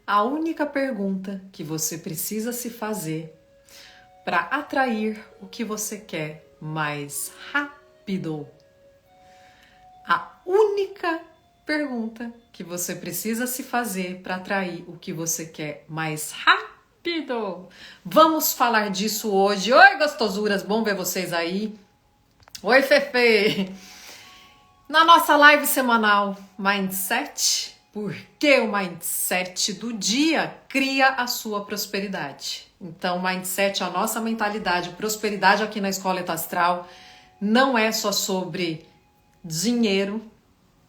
A única pergunta que você precisa se fazer para atrair o que você quer mais rápido. A única pergunta que você precisa se fazer para atrair o que você quer mais rápido. Vamos falar disso hoje. Oi, gostosuras, bom ver vocês aí. Oi, Fefe. Na nossa live semanal Mindset, porque o Mindset do dia cria a sua prosperidade. Então, Mindset, a nossa mentalidade, prosperidade aqui na Escola Eta Astral, não é só sobre dinheiro,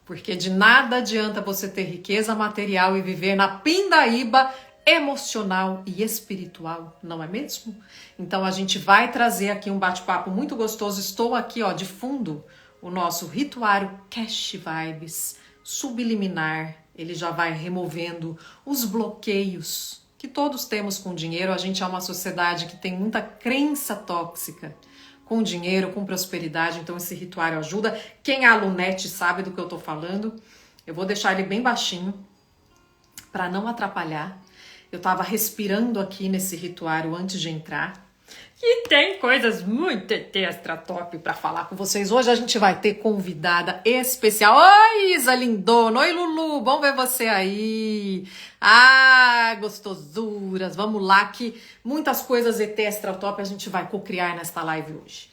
porque de nada adianta você ter riqueza material e viver na pindaíba emocional e espiritual, não é mesmo? Então a gente vai trazer aqui um bate-papo muito gostoso. Estou aqui, ó, de fundo, o nosso rituário Cash Vibes subliminar. Ele já vai removendo os bloqueios que todos temos com dinheiro. A gente é uma sociedade que tem muita crença tóxica com dinheiro, com prosperidade, então esse rituário ajuda. Quem é alunete sabe do que eu tô falando. Eu vou deixar ele bem baixinho para não atrapalhar. Eu tava respirando aqui nesse rituário antes de entrar. E tem coisas muito extra top para falar com vocês. Hoje a gente vai ter convidada especial. Oi, Isa lindona. Oi, Lulu. Bom ver você aí. Ah, gostosuras. Vamos lá que muitas coisas extra top a gente vai cocriar nesta live hoje.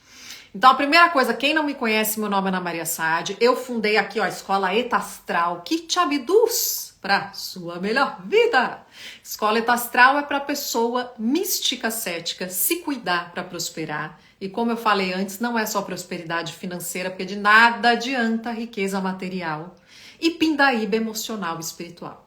Então, a primeira coisa, quem não me conhece, meu nome é Ana Maria Saad. Eu fundei aqui, ó, a Escola Eta Astral, que te abduz para sua melhor vida. Escola Eta Astral é para pessoa mística cética se cuidar para prosperar. E como eu falei antes, não é só prosperidade financeira, porque de nada adianta riqueza material e pindaíba emocional e espiritual.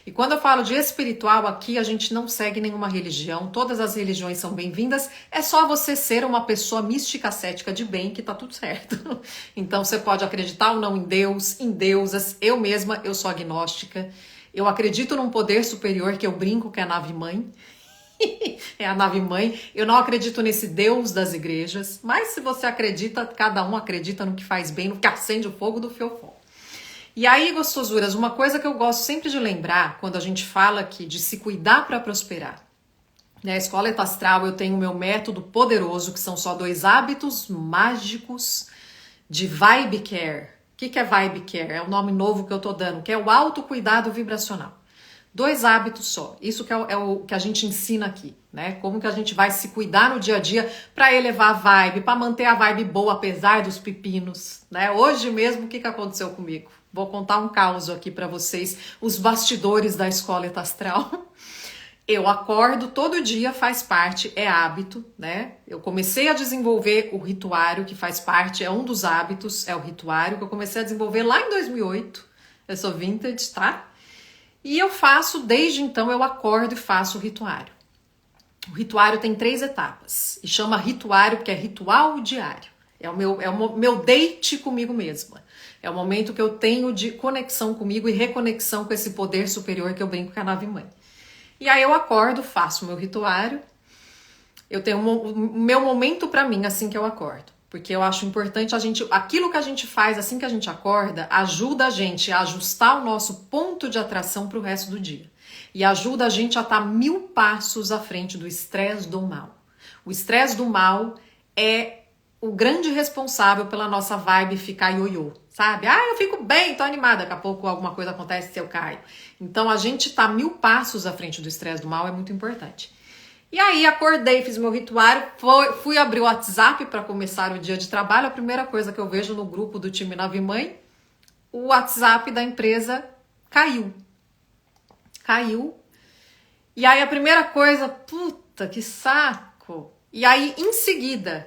E quando eu falo de espiritual, aqui a gente não segue nenhuma religião, todas as religiões são bem-vindas, é só você ser uma pessoa mística cética de bem que tá tudo certo. Então você pode acreditar ou não em Deus, em deusas, eu mesma, eu sou agnóstica, eu acredito num poder superior que eu brinco que é a nave-mãe, é a nave-mãe, eu não acredito nesse Deus das igrejas, mas se você acredita, cada um acredita no que faz bem, no que acende o fogo do fiofó. E aí, gostosuras, uma coisa que eu gosto sempre de lembrar quando a gente fala aqui de se cuidar para prosperar. Na Escola Eta Astral eu tenho o meu método poderoso, que são só 2 hábitos mágicos de Vibe Care. O que é Vibe Care? É o nome novo que eu tô dando, que é o autocuidado vibracional. 2 hábitos só. Isso que é o que a gente ensina aqui, né? Como que a gente vai se cuidar no dia a dia para elevar a vibe, para manter a vibe boa apesar dos pepinos, né? Hoje mesmo, o que aconteceu comigo? Vou contar um caos aqui para vocês, os bastidores da Escola Eta Astral. Eu acordo todo dia, faz parte, é hábito, né? Eu comecei a desenvolver o rituário, que faz parte, é um dos hábitos, é o rituário, que eu comecei a desenvolver lá em 2008. Eu sou vintage, tá? E eu faço, desde então, eu acordo e faço o rituário. O rituário tem 3 etapas, e chama rituário porque é ritual diário. É o meu date comigo mesma. É o momento que eu tenho de conexão comigo e reconexão com esse poder superior que eu brinco com a nave-mãe. E aí eu acordo, faço o meu rituário. Eu tenho o meu momento para mim assim que eu acordo. Porque eu acho importante aquilo que a gente faz assim que a gente acorda, ajuda a gente a ajustar o nosso ponto de atração para o resto do dia. E ajuda a gente a estar 1000 passos à frente do estresse do mal. O estresse do mal é o grande responsável pela nossa vibe ficar ioiô, sabe? Ah, eu fico bem, tô animada, daqui a pouco alguma coisa acontece se eu caio. Então a gente tá 1000 passos à frente do estresse do mal é muito importante. E aí acordei, fiz meu rituário, fui abrir o WhatsApp para começar o dia de trabalho. A primeira coisa que eu vejo no grupo do time Nave-Mãe, o WhatsApp da empresa caiu. E aí a primeira coisa, puta, que saco. E aí em seguida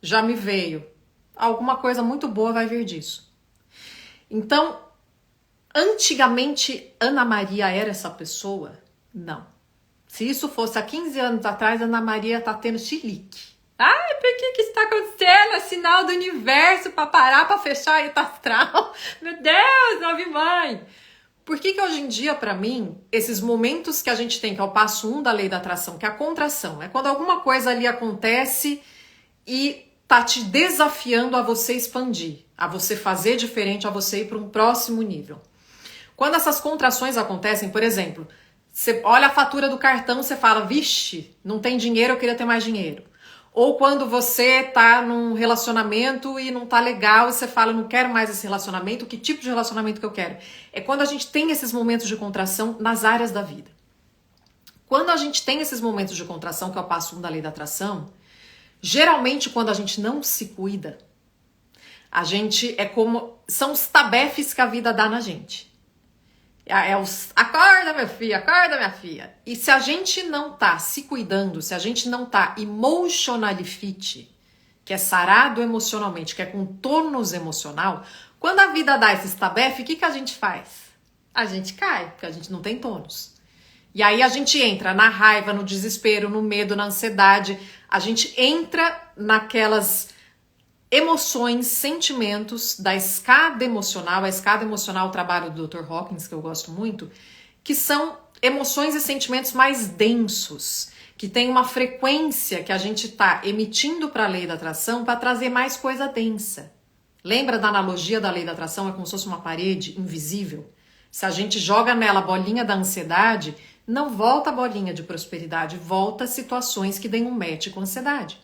já me veio, alguma coisa muito boa vai vir disso. Então, antigamente Ana Maria era essa pessoa? Não. Se isso fosse há 15 anos atrás, Ana Maria tá tendo chilique. Ai, por que está acontecendo? É sinal do universo para parar, para fechar a Eta Astral. Meu Deus, nave-mãe. Por que hoje em dia, para mim, esses momentos que a gente tem, que é o passo 1 da lei da atração, que é a contração, é quando alguma coisa ali acontece e tá te desafiando a você expandir, a você fazer diferente, a você ir para um próximo nível. Quando essas contrações acontecem, por exemplo, Você olha a fatura do cartão, você fala, vixe, não tem dinheiro, eu queria ter mais dinheiro. Ou quando você tá num relacionamento e não tá legal, e você fala, não quero mais esse relacionamento, que tipo de relacionamento que eu quero? É quando a gente tem esses momentos de contração nas áreas da vida. Quando a gente tem esses momentos de contração, que é o passo 1 da lei da atração, geralmente quando a gente não se cuida, a gente é como, são os tabefes que a vida dá na gente. Acorda minha filha. E se a gente não tá se cuidando, se a gente não tá emotionally fit, que é sarado emocionalmente, que é com tônus emocional, quando a vida dá esse tabefe, o que a gente faz? A gente cai, porque a gente não tem tônus. E aí a gente entra na raiva, no desespero, no medo, na ansiedade, a gente entra naquelas emoções, sentimentos da escada emocional, a escada emocional, o trabalho do Dr. Hawkins, que eu gosto muito, que são emoções e sentimentos mais densos, que tem uma frequência que a gente está emitindo para a lei da atração para trazer mais coisa densa. Lembra da analogia da lei da atração? É como se fosse uma parede invisível. Se a gente joga nela a bolinha da ansiedade, não volta a bolinha de prosperidade, volta situações que deem um match com ansiedade.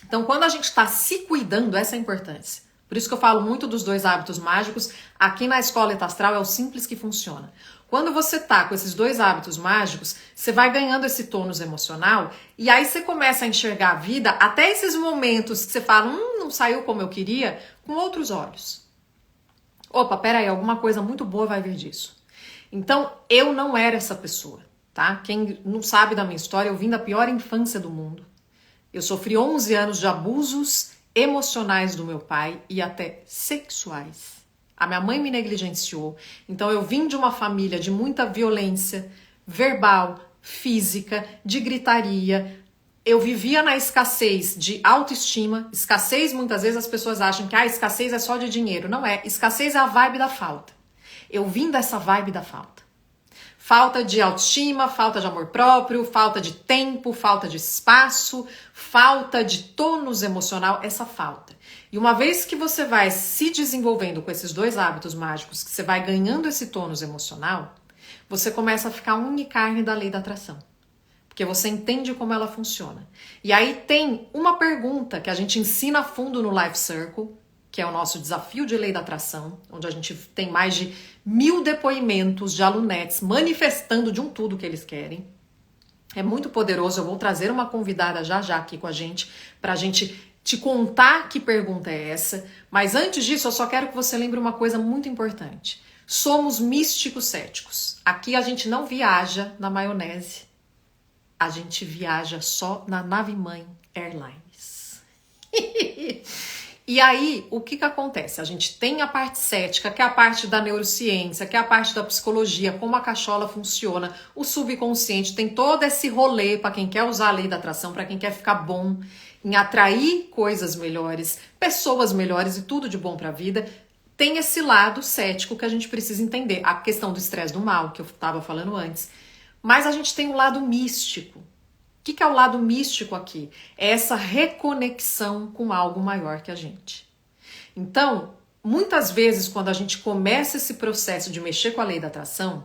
Então, quando a gente está se cuidando, essa é a importância. Por isso que eu falo muito dos 2 hábitos mágicos. Aqui na Escola Eta Astral é o simples que funciona. Quando você tá com esses 2 hábitos mágicos, você vai ganhando esse tônus emocional e aí você começa a enxergar a vida, até esses momentos que você fala, não saiu como eu queria, com outros olhos. Opa, peraí, alguma coisa muito boa vai vir disso. Então, eu não era essa pessoa, tá? Quem não sabe da minha história, eu vim da pior infância do mundo. Eu sofri 11 anos de abusos emocionais do meu pai e até sexuais. A minha mãe me negligenciou. Então eu vim de uma família de muita violência verbal, física, de gritaria. Eu vivia na escassez de autoestima. Escassez, muitas vezes as pessoas acham que escassez é só de dinheiro. Não é. Escassez é a vibe da falta. Eu vim dessa vibe da falta. Falta de autoestima, falta de amor próprio, falta de tempo, falta de espaço, falta de tônus emocional, essa falta. E uma vez que você vai se desenvolvendo com esses 2 hábitos mágicos, que você vai ganhando esse tônus emocional, você começa a ficar unha e carne da lei da atração. Porque você entende como ela funciona. E aí tem uma pergunta que a gente ensina a fundo no Life Circle, que é o nosso desafio de lei da atração, onde a gente tem mais de 1000 depoimentos de alunetes manifestando de um tudo que eles querem. É muito poderoso, eu vou trazer uma convidada já aqui com a gente, pra gente te contar que pergunta é essa. Mas antes disso, eu só quero que você lembre uma coisa muito importante. Somos místicos céticos. Aqui a gente não viaja na maionese, a gente viaja só na nave-mãe Airlines. E aí, o que acontece? A gente tem a parte cética, que é a parte da neurociência, que é a parte da psicologia, como a cachola funciona, o subconsciente, tem todo esse rolê para quem quer usar a lei da atração, para quem quer ficar bom em atrair coisas melhores, pessoas melhores e tudo de bom para a vida. Tem esse lado cético que a gente precisa entender, a questão do estresse do mal, que eu estava falando antes. Mas a gente tem um lado místico. O que é o lado místico aqui? É essa reconexão com algo maior que a gente. Então, muitas vezes, quando a gente começa esse processo de mexer com a lei da atração,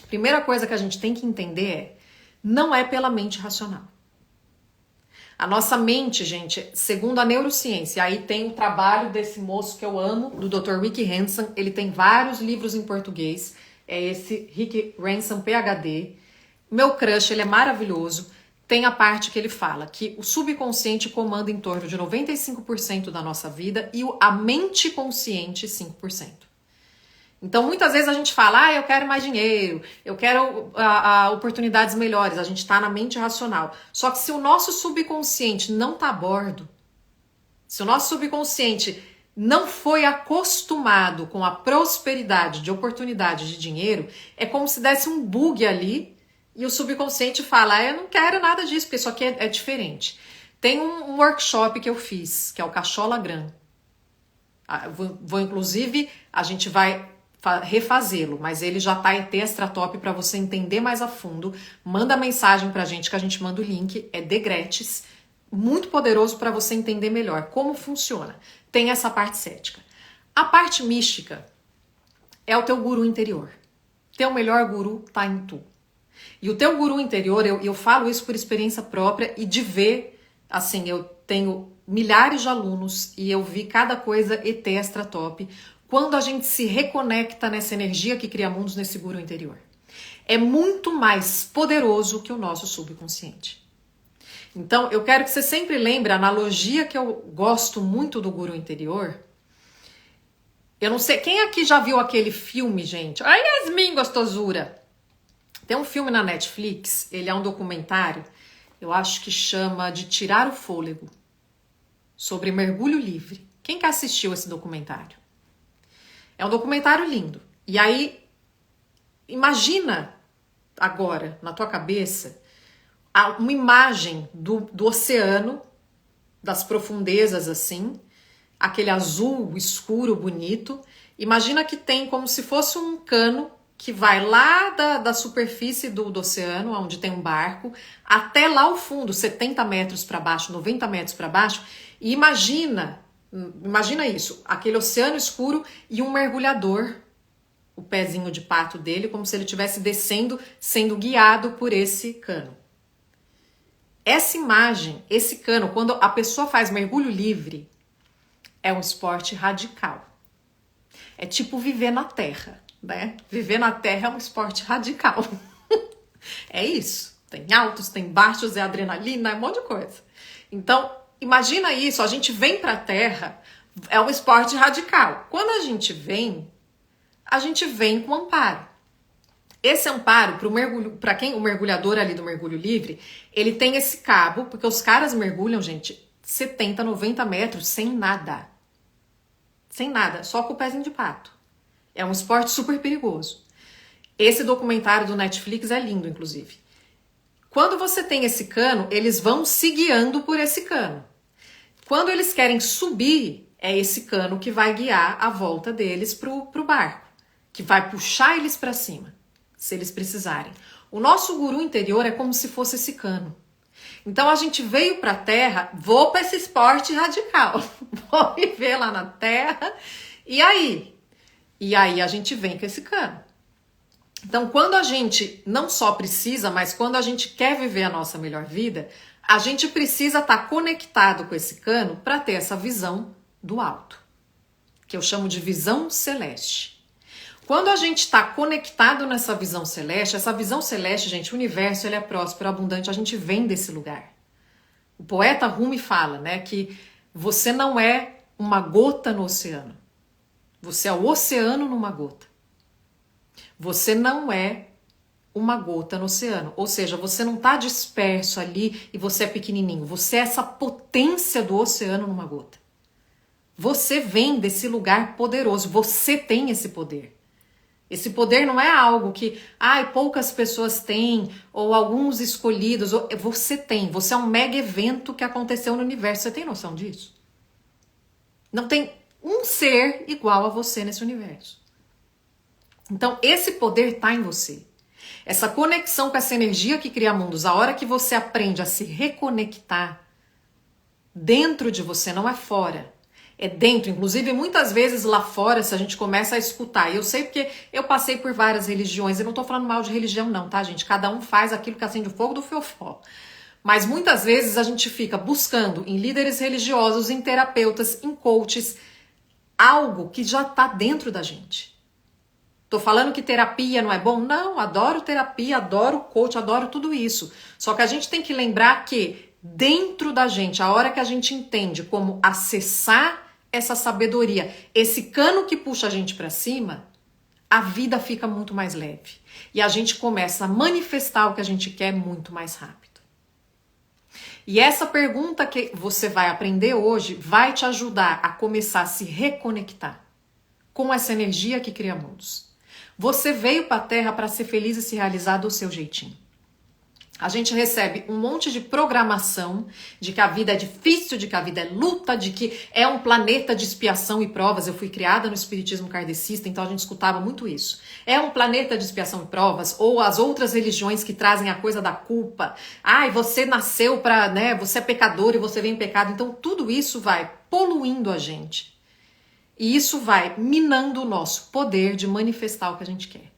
a primeira coisa que a gente tem que entender é, não é pela mente racional. A nossa mente, gente, segundo a neurociência, aí tem o trabalho desse moço que eu amo, do Dr. Rick Hanson, ele tem vários livros em português, é esse Rick Hanson, PhD. Meu crush, ele é maravilhoso. Tem a parte que ele fala que o subconsciente comanda em torno de 95% da nossa vida e a mente consciente 5%. Então, muitas vezes a gente fala, eu quero mais dinheiro, eu quero oportunidades melhores, a gente está na mente racional. Só que se o nosso subconsciente não está a bordo, se o nosso subconsciente não foi acostumado com a prosperidade de oportunidade de dinheiro, é como se desse um bug ali e o subconsciente fala, eu não quero nada disso, porque isso aqui é diferente. Tem um workshop que eu fiz, que é o Cachola-Gram. Inclusive, a gente vai refazê-lo, mas ele já tá extra top para você entender mais a fundo. Manda mensagem pra gente que a gente manda o link, é de grátis, muito poderoso para você entender melhor como funciona. Tem essa parte cética. A parte mística é o teu guru interior. Teu melhor guru tá em tu. E o teu guru interior, eu falo isso por experiência própria e de ver, assim, eu tenho milhares de alunos e eu vi cada coisa extra top quando a gente se reconecta nessa energia que cria mundos nesse guru interior. É muito mais poderoso que o nosso subconsciente. Então, eu quero que você sempre lembre a analogia que eu gosto muito do guru interior. Eu não sei, quem aqui já viu aquele filme, gente? Ai, Yasmin, gostosura! Tem um filme na Netflix, ele é um documentário, eu acho que chama De Tirar o Fôlego, sobre mergulho livre. Quem que assistiu esse documentário? É um documentário lindo. E aí, imagina agora, na tua cabeça, uma imagem do oceano, das profundezas assim, aquele azul escuro, bonito. Imagina que tem como se fosse um cano que vai lá da superfície do oceano, onde tem um barco, até lá ao fundo, 70 metros para baixo, 90 metros para baixo. E imagina isso, aquele oceano escuro e um mergulhador, o pezinho de pato dele, como se ele estivesse descendo, sendo guiado por esse cano. Essa imagem, esse cano, quando a pessoa faz mergulho livre, é um esporte radical. É tipo viver na terra, né? Viver na terra é um esporte radical. É isso. Tem altos, tem baixos, é adrenalina, é um monte de coisa. Então, imagina isso, a gente vem pra terra, é um esporte radical. Quando a gente vem com amparo. Esse amparo, para quem o mergulhador ali do mergulho livre, ele tem esse cabo, porque os caras mergulham, gente, 70, 90 metros sem nada. Sem nada, só com o pezinho de pato. É um esporte super perigoso. Esse documentário do Netflix é lindo, inclusive. Quando você tem esse cano, eles vão se guiando por esse cano. Quando eles querem subir, é esse cano que vai guiar a volta deles pro barco, que vai puxar eles para cima, se eles precisarem. O nosso guru interior é como se fosse esse cano. Então a gente veio para a Terra, vou para esse esporte radical, vou viver lá na Terra, e aí? E aí a gente vem com esse cano. Então quando a gente não só precisa, mas quando a gente quer viver a nossa melhor vida, a gente precisa estar conectado com esse cano para ter essa visão do alto, que eu chamo de visão celeste. Quando a gente está conectado nessa visão celeste, essa visão celeste, gente, o universo ele é próspero, abundante, a gente vem desse lugar. O poeta Rumi fala, né, que você não é uma gota no oceano. Você é o oceano numa gota. Você não é uma gota no oceano. Ou seja, você não está disperso ali e você é pequenininho. Você é essa potência do oceano numa gota. Você vem desse lugar poderoso. Você tem esse poder. Esse poder não é algo que poucas pessoas têm, ou alguns escolhidos. Você tem. Você é um mega evento que aconteceu no universo. Você tem noção disso? Não tem um ser igual a você nesse universo. Então, esse poder está em você. Essa conexão com essa energia que cria mundos, a hora que você aprende a se reconectar dentro de você, não é fora. É dentro, inclusive muitas vezes lá fora, se a gente começa a escutar, e eu sei porque eu passei por várias religiões, eu não tô falando mal de religião não, tá gente? Cada um faz aquilo que acende o fogo do fiofó. Mas muitas vezes a gente fica buscando em líderes religiosos, em terapeutas, em coaches, algo que já tá dentro da gente. Tô falando que terapia não é bom? Não, adoro terapia, adoro coach, adoro tudo isso. Só que a gente tem que lembrar que dentro da gente, a hora que a gente entende como acessar essa sabedoria, esse cano que puxa a gente para cima, a vida fica muito mais leve. E a gente começa a manifestar o que a gente quer muito mais rápido. E essa pergunta que você vai aprender hoje vai te ajudar a começar a se reconectar com essa energia que cria mundos. Você veio para a Terra para ser feliz e se realizar do seu jeitinho. A gente recebe um monte de programação de que a vida é difícil, de que a vida é luta, de que é um planeta de expiação e provas. Eu fui criada no espiritismo kardecista, então a gente escutava muito isso. É um planeta de expiação e provas, ou as outras religiões que trazem a coisa da culpa. Você nasceu para, né, você é pecador e você vem em pecado. Então tudo isso vai poluindo a gente. E isso vai minando o nosso poder de manifestar o que a gente quer.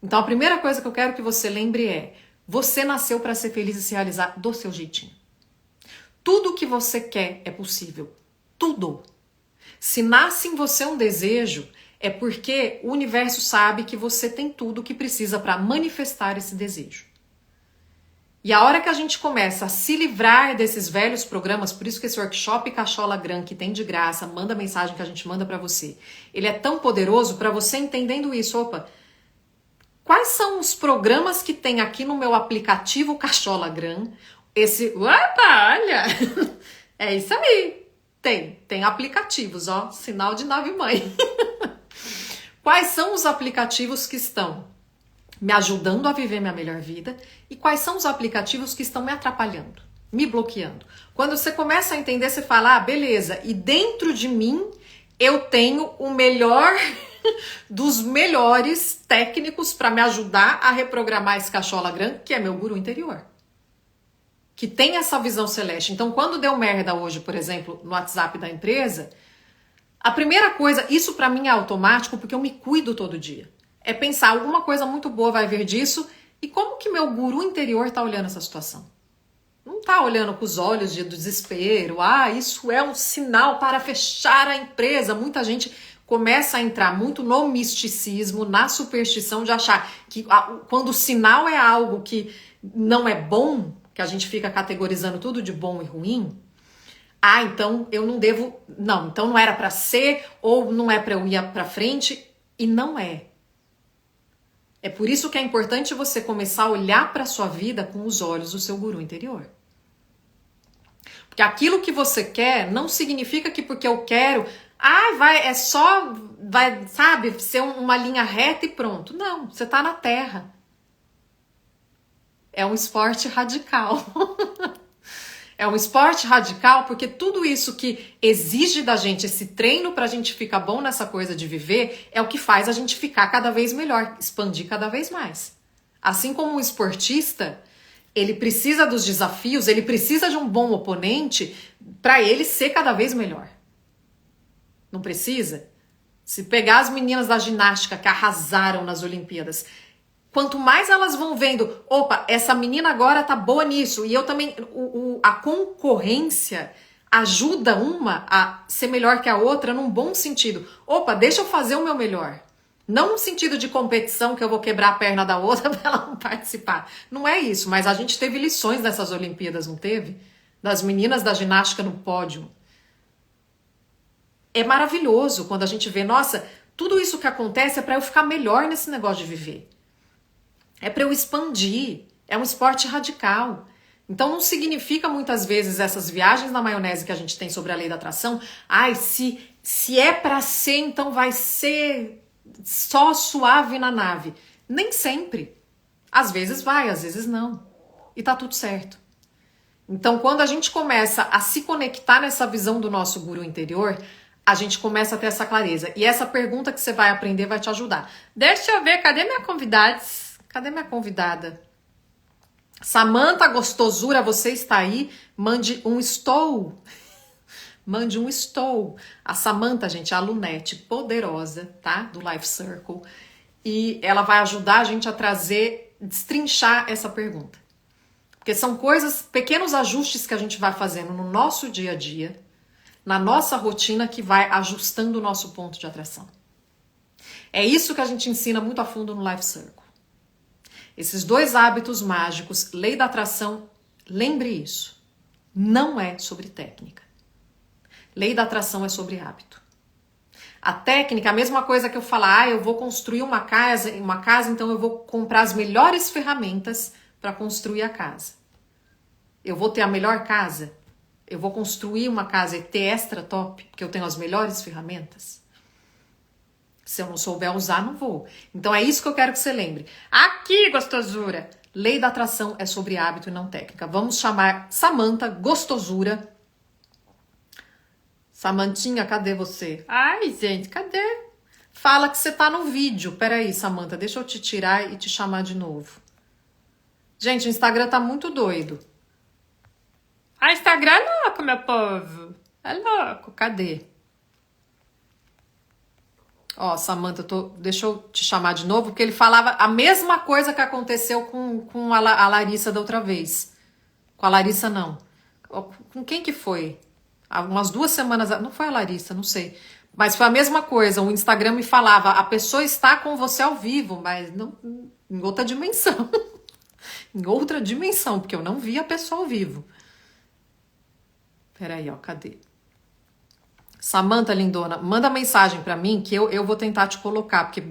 Então a primeira coisa que eu quero que você lembre é: você nasceu para ser feliz e se realizar do seu jeitinho. Tudo que você quer é possível. Tudo. Se nasce em você um desejo, é porque o universo sabe que você tem tudo o que precisa para manifestar esse desejo. E a hora que a gente começa a se livrar desses velhos programas, por isso que esse workshop Cachola Gran que tem de graça, manda mensagem que a gente manda para você. Ele é tão poderoso para você entendendo isso. Opa, quais são os programas que tem aqui no meu aplicativo Cachola Gran? Opa, olha, é isso aí. Tem aplicativos, ó, sinal de nave mãe. Quais são os aplicativos que estão me ajudando a viver minha melhor vida e quais são os aplicativos que estão me atrapalhando, me bloqueando? Quando você começa a entender, você fala, ah, beleza, e dentro de mim eu tenho o melhor dos melhores técnicos para me ajudar a reprogramar esse Cachola Gran, que é meu guru interior, que tem essa visão celeste. Então, quando deu merda hoje, por exemplo, no WhatsApp da empresa, a primeira coisa, isso para mim é automático porque eu me cuido todo dia. É pensar, alguma coisa muito boa vai vir disso e como que meu guru interior tá olhando essa situação? Não tá olhando com os olhos de desespero, ah, isso é um sinal para fechar a empresa. Muita gente começa a entrar muito no misticismo, na superstição de achar que quando o sinal é algo que não é bom, que a gente fica categorizando tudo de bom e ruim, ah, então eu não devo, não, então não era para ser ou não é para eu ir para frente, e não é. É por isso que é importante você começar a olhar para a sua vida com os olhos do seu guru interior. Porque aquilo que você quer não significa que porque eu quero, vai, sabe, ser uma linha reta e pronto. Não, você tá na terra. É um esporte radical. É um esporte radical porque tudo isso que exige da gente, esse treino pra gente ficar bom nessa coisa de viver, é o que faz a gente ficar cada vez melhor, expandir cada vez mais. Assim como um esportista, ele precisa dos desafios, ele precisa de um bom oponente para ele ser cada vez melhor. Não precisa? Se pegar as meninas da ginástica que arrasaram nas Olimpíadas, quanto mais elas vão vendo, opa, essa menina agora tá boa nisso, e eu também, a concorrência ajuda uma a ser melhor que a outra num bom sentido. Opa, deixa eu fazer o meu melhor. Não no sentido de competição que eu vou quebrar a perna da outra para ela não participar. Não é isso, mas a gente teve lições nessas Olimpíadas, não teve? Das meninas da ginástica no pódio. É maravilhoso quando a gente vê, nossa, tudo isso que acontece é para eu ficar melhor nesse negócio de viver. É para eu expandir, é um esporte radical. Então não significa muitas vezes essas viagens na maionese que a gente tem sobre a lei da atração, ai, se é para ser, então vai ser só suave na nave. Nem sempre. Às vezes vai, às vezes não. E tá tudo certo. Então quando a gente começa a se conectar nessa visão do nosso guru interior, a gente começa a ter essa clareza. E essa pergunta que você vai aprender vai te ajudar. Deixa eu ver, cadê minha convidada? Cadê minha convidada? Samanta Gostosura, você está aí? Mande um estou. Mande um estou. A Samanta, gente, é a Lunete, poderosa, tá? Do Life Circle. E ela vai ajudar a gente a trazer, destrinchar essa pergunta. Porque são coisas, pequenos ajustes que a gente vai fazendo no nosso dia a dia, na nossa rotina, que vai ajustando o nosso ponto de atração. É isso que a gente ensina muito a fundo no Life Circle. Esses dois hábitos mágicos, lei da atração, lembre isso, não é sobre técnica. Lei da atração é sobre hábito. A técnica, a mesma coisa que eu falar, eu vou construir uma casa, então eu vou comprar as melhores ferramentas para construir a casa. Eu vou ter a melhor casa? Eu vou construir uma casa e ter extra top, porque eu tenho as melhores ferramentas? Se eu não souber usar, não vou. Então é isso que eu quero que você lembre. Aqui, gostosura! Lei da atração é sobre hábito e não técnica. Vamos chamar Samanta Gostosura. Samantinha, cadê você? Ai, gente, cadê? Fala que você tá no vídeo. Peraí, Samanta, deixa eu te tirar e te chamar de novo. Gente, o Instagram tá muito doido. Ah, Instagram é louco, meu povo. É louco. Cadê? Ó, Samantha, deixa eu te chamar de novo, porque ele falava a mesma coisa que aconteceu com a Larissa da outra vez. Com a Larissa, não. Com quem que foi? Há umas 2 semanas... Não foi a Larissa, não sei. Mas foi a mesma coisa. O Instagram me falava, a pessoa está com você ao vivo, mas não, em outra dimensão. Em outra dimensão, porque eu não vi a pessoa ao vivo. Peraí, ó, cadê? Samantha, lindona, manda mensagem pra mim que eu vou tentar te colocar, porque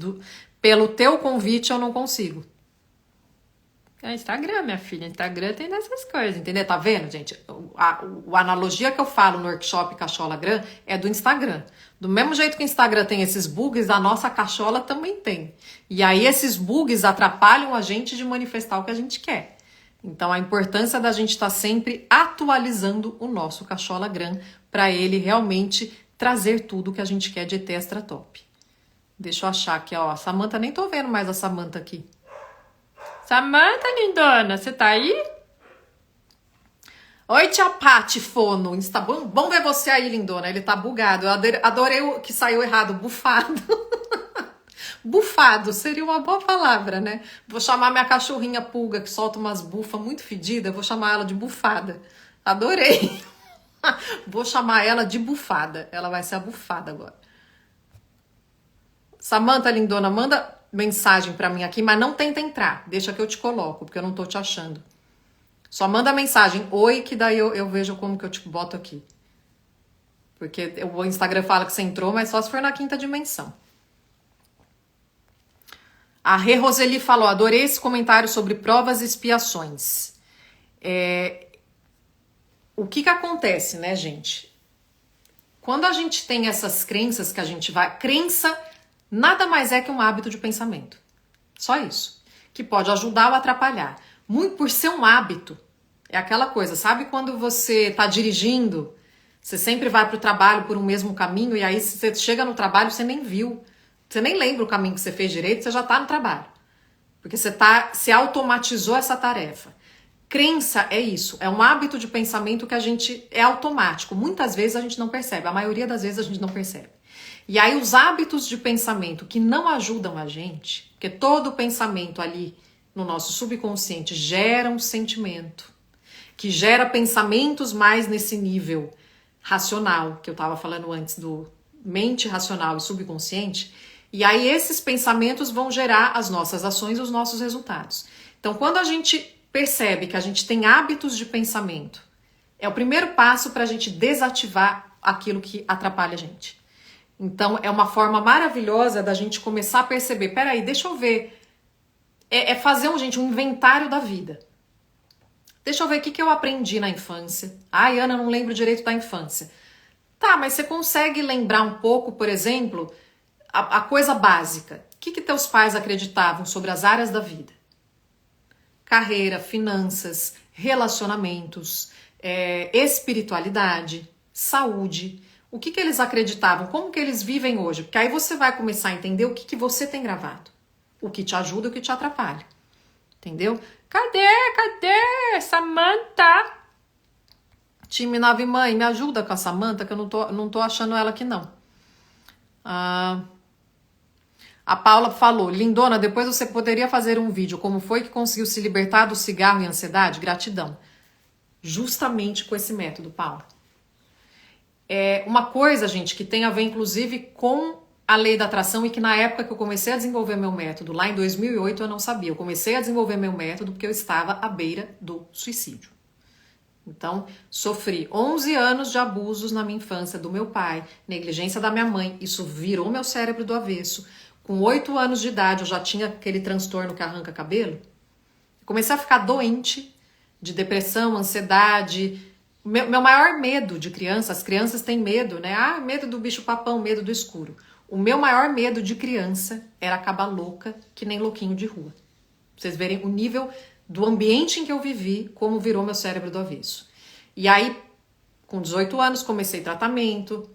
pelo teu convite eu não consigo. É Instagram, minha filha. Instagram tem dessas coisas, entendeu? Tá vendo, gente? A analogia que eu falo no workshop Cachola Gram é do Instagram. Do mesmo jeito que o Instagram tem esses bugs, a nossa cachola também tem. E aí esses bugs atrapalham a gente de manifestar o que a gente quer. Então a importância da gente estar sempre atualizando o nosso Cachola Gram para ele realmente trazer tudo que a gente quer de ET Extra Top. Deixa eu achar aqui, ó. A Samantha, nem tô vendo mais a Samantha aqui. Samantha, lindona, você tá aí? Oi, tia Pati, fono. Bom ver você aí, lindona. Ele tá bugado. Eu adorei o que saiu errado, bufado. Bufado seria uma boa palavra, né? Vou chamar minha cachorrinha pulga, que solta umas bufas muito fedidas, vou chamar ela de bufada. Adorei. Vou chamar ela de bufada. Ela vai ser a bufada agora. Samantha, lindona, manda mensagem pra mim aqui, mas não tenta entrar. Deixa que eu te coloco, porque eu não tô te achando. Só manda mensagem, oi, que daí eu vejo como que eu te boto aqui. Porque o Instagram fala que você entrou, mas só se for na 5ª dimensão. A Rê Roseli falou, adorei esse comentário sobre provas e expiações. O que acontece, né, gente? Quando a gente tem essas crenças que a gente vai... Crença nada mais é que um hábito de pensamento. Só isso. Que pode ajudar ou atrapalhar. Muito por ser um hábito. É aquela coisa, sabe quando você tá dirigindo, você sempre vai pro trabalho por um mesmo caminho e aí você chega no trabalho, você nem viu. Você nem lembra o caminho que você fez direito, você já tá no trabalho. Porque você automatizou essa tarefa. Crença é isso, é um hábito de pensamento que a gente é automático. Muitas vezes a gente não percebe, a maioria das vezes a gente não percebe. E aí os hábitos de pensamento que não ajudam a gente, porque todo pensamento ali no nosso subconsciente gera um sentimento, que gera pensamentos mais nesse nível racional, que eu estava falando antes do mente racional e subconsciente, e aí esses pensamentos vão gerar as nossas ações e os nossos resultados. Então quando a gente percebe que a gente tem hábitos de pensamento, é o primeiro passo para a gente desativar aquilo que atrapalha a gente. Então é uma forma maravilhosa da gente começar a perceber, peraí, deixa eu ver, fazer um inventário da vida. Deixa eu ver o que eu aprendi na infância. Ai, Ana, não lembro direito da infância. Tá, mas você consegue lembrar um pouco, por exemplo, a coisa básica. O que teus pais acreditavam sobre as áreas da vida? Carreira, finanças, relacionamentos, espiritualidade, saúde. O que eles acreditavam? Como que eles vivem hoje? Porque aí você vai começar a entender o que você tem gravado. O que te ajuda e o que te atrapalha. Entendeu? Cadê? Samantha? Time 9 Mãe, me ajuda com a Samantha, que eu não tô achando ela aqui não. A Paula falou, lindona, depois você poderia fazer um vídeo, como foi que conseguiu se libertar do cigarro e ansiedade? Gratidão. Justamente com esse método, Paula. É uma coisa, gente, que tem a ver, inclusive, com a lei da atração e que na época que eu comecei a desenvolver meu método, lá em 2008, eu não sabia. Eu comecei a desenvolver meu método porque eu estava à beira do suicídio. Então, sofri 11 anos de abusos na minha infância do meu pai, negligência da minha mãe, isso virou meu cérebro do avesso. Com 8 anos de idade, eu já tinha aquele transtorno que arranca cabelo. Comecei a ficar doente de depressão, ansiedade. Meu maior medo de criança, as crianças têm medo, né? Ah, medo do bicho-papão, medo do escuro. O meu maior medo de criança era acabar louca, que nem louquinho de rua. Pra vocês verem o nível do ambiente em que eu vivi, como virou meu cérebro do avesso. E aí, com 18 anos, comecei tratamento,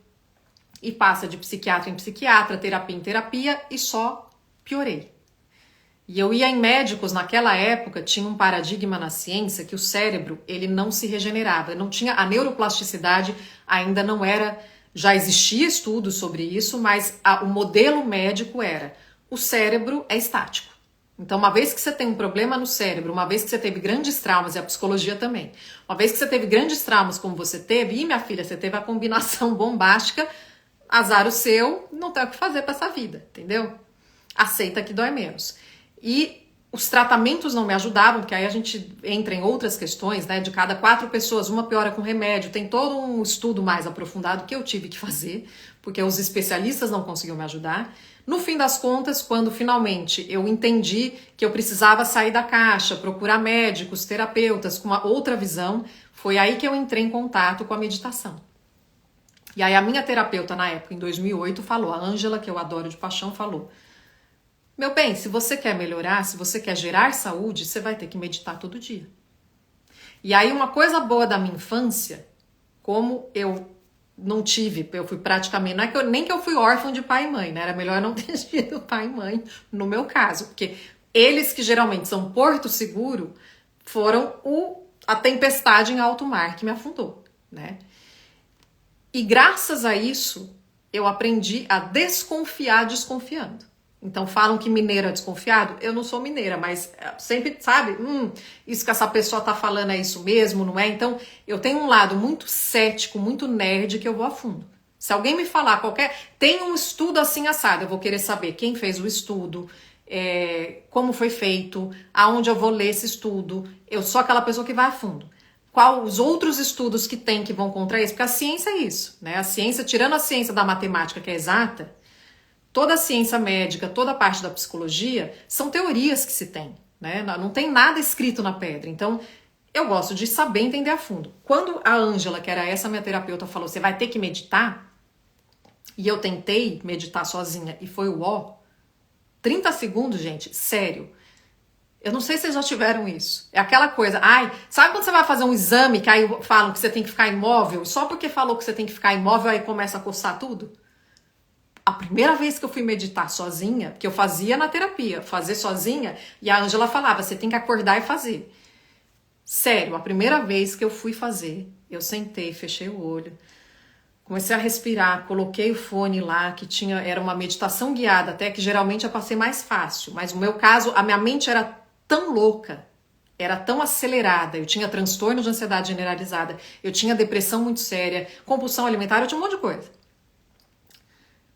e passa de psiquiatra em psiquiatra, terapia em terapia, e só piorei. E eu ia em médicos, naquela época, tinha um paradigma na ciência que o cérebro, ele não se regenerava, não tinha, a neuroplasticidade ainda não era Já existia estudos sobre isso, mas o modelo médico era: o cérebro é estático. Então, uma vez que você tem um problema no cérebro, uma vez que você teve grandes traumas, e a psicologia também, uma vez que você teve grandes traumas como você teve, e minha filha, você teve a combinação bombástica, azar o seu, não tem o que fazer para essa vida, entendeu? Aceita que dói menos. E os tratamentos não me ajudavam, porque aí a gente entra em outras questões, né? De cada 4 pessoas, uma piora com remédio. Tem todo um estudo mais aprofundado que eu tive que fazer, porque os especialistas não conseguiam me ajudar. No fim das contas, quando finalmente eu entendi que eu precisava sair da caixa, procurar médicos, terapeutas com uma outra visão, foi aí que eu entrei em contato com a meditação. E aí a minha terapeuta na época, em 2008, falou, a Ângela, que eu adoro de paixão, falou: meu bem, se você quer melhorar, se você quer gerar saúde, você vai ter que meditar todo dia. E aí uma coisa boa da minha infância, como eu não tive, eu fui praticamente, não é que nem que eu fui órfã de pai e mãe, né? Era melhor não ter tido pai e mãe no meu caso, porque eles que geralmente são porto seguro, foram a tempestade em alto mar que me afundou, né? E graças a isso, eu aprendi a desconfiar desconfiando. Então falam que mineiro é desconfiado. Eu não sou mineira, mas sempre, sabe? Isso que essa pessoa tá falando é isso mesmo, não é? Então eu tenho um lado muito cético, muito nerd, que eu vou a fundo. Se alguém me falar tem um estudo assim assado, eu vou querer saber quem fez o estudo, como foi feito, aonde eu vou ler esse estudo. Eu sou aquela pessoa que vai a fundo. Qual os outros estudos que tem que vão contra isso? Porque a ciência é isso, né? A ciência, tirando a ciência da matemática, que é exata, toda a ciência médica, toda a parte da psicologia, são teorias que se tem, né? Não tem nada escrito na pedra. Então, eu gosto de saber entender a fundo. Quando a Ângela, que era essa minha terapeuta, falou, você vai ter que meditar, e eu tentei meditar sozinha, e foi 30 segundos, gente, sério. Eu não sei se vocês já tiveram isso. É aquela coisa, sabe quando você vai fazer um exame que aí falam que você tem que ficar imóvel, só porque falou que você tem que ficar imóvel, aí começa a coçar tudo? A primeira vez que eu fui meditar sozinha, que eu fazia na terapia, fazer sozinha, e a Ângela falava, você tem que acordar e fazer. Sério, a primeira vez que eu fui fazer, eu sentei, fechei o olho, comecei a respirar, coloquei o fone lá, que era uma meditação guiada, até que geralmente eu passei mais fácil, mas no meu caso, a minha mente era tão louca, era tão acelerada, eu tinha transtorno de ansiedade generalizada, eu tinha depressão muito séria, compulsão alimentar, eu tinha um monte de coisa.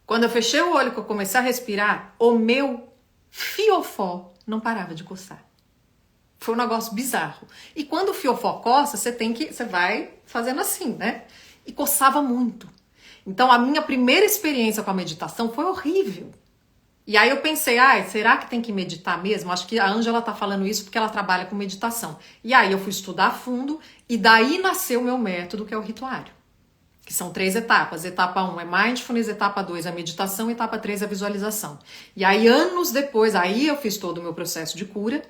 Quando eu fechei o olho, que eu comecei a respirar, o meu fiofó não parava de coçar. Foi um negócio bizarro. E quando o fiofó coça, você vai fazendo assim, né? E coçava muito. Então a minha primeira experiência com a meditação foi horrível. E aí eu pensei, será que tem que meditar mesmo? Acho que a Ângela tá falando isso porque ela trabalha com meditação. E aí eu fui estudar a fundo e daí nasceu o meu método, que é o rituário. Que são 3 etapas. Etapa 1 é mindfulness, etapa 2 é meditação, etapa 3 é visualização. E aí anos depois, aí eu fiz todo o meu processo de cura,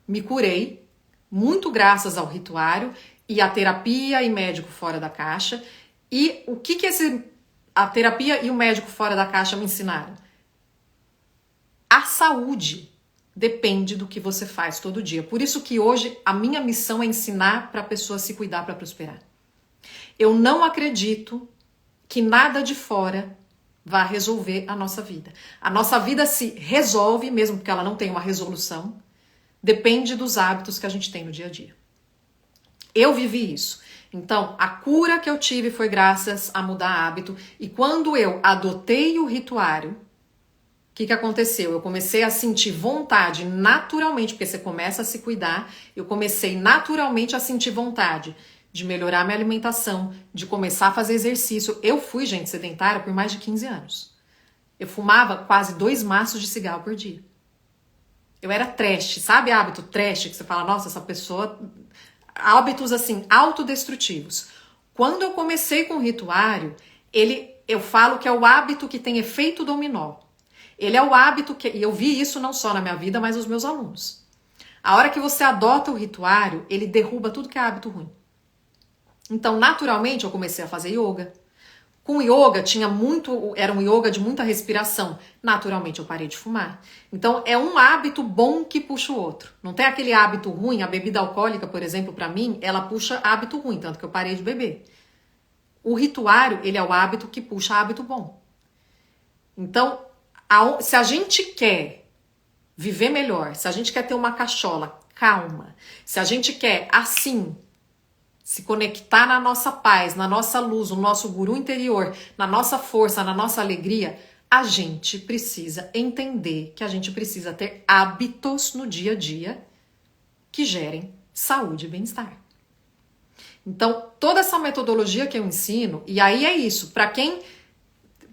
me curei, muito graças ao rituário e a terapia e médico fora da caixa. E o que a terapia e o médico fora da caixa me ensinaram? A saúde depende do que você faz todo dia. Por isso que hoje a minha missão é ensinar para a pessoa se cuidar para prosperar. Eu não acredito que nada de fora vá resolver a nossa vida. A nossa vida se resolve, mesmo porque ela não tem uma resolução, depende dos hábitos que a gente tem no dia a dia. Eu vivi isso. Então, a cura que eu tive foi graças a mudar hábito. E quando eu adotei o rituário, o que aconteceu? Eu comecei a sentir vontade naturalmente, porque você começa a se cuidar, eu comecei naturalmente a sentir vontade de melhorar minha alimentação, de começar a fazer exercício. Eu fui, gente, sedentária por mais de 15 anos. Eu fumava quase 2 maços de cigarro por dia. Eu era trash, sabe hábito trash? Que você fala, nossa, essa pessoa... Hábitos, assim, autodestrutivos. Quando eu comecei com o rituário, eu falo que é o hábito que tem efeito dominó. Ele é o hábito que... E eu vi isso não só na minha vida, mas nos meus alunos. A hora que você adota o rituário, ele derruba tudo que é hábito ruim. Então, naturalmente, eu comecei a fazer yoga. Com yoga, era um yoga de muita respiração. Naturalmente, eu parei de fumar. Então, é um hábito bom que puxa o outro. Não tem aquele hábito ruim. A bebida alcoólica, por exemplo, para mim, ela puxa hábito ruim, tanto que eu parei de beber. O rituário, ele é o hábito que puxa hábito bom. Então, se a gente quer viver melhor, se a gente quer ter uma cachola calma, se a gente quer, assim, se conectar na nossa paz, na nossa luz, no nosso guru interior, na nossa força, na nossa alegria, a gente precisa entender que a gente precisa ter hábitos no dia a dia que gerem saúde e bem-estar. Então, toda essa metodologia que eu ensino, e aí é isso, para quem,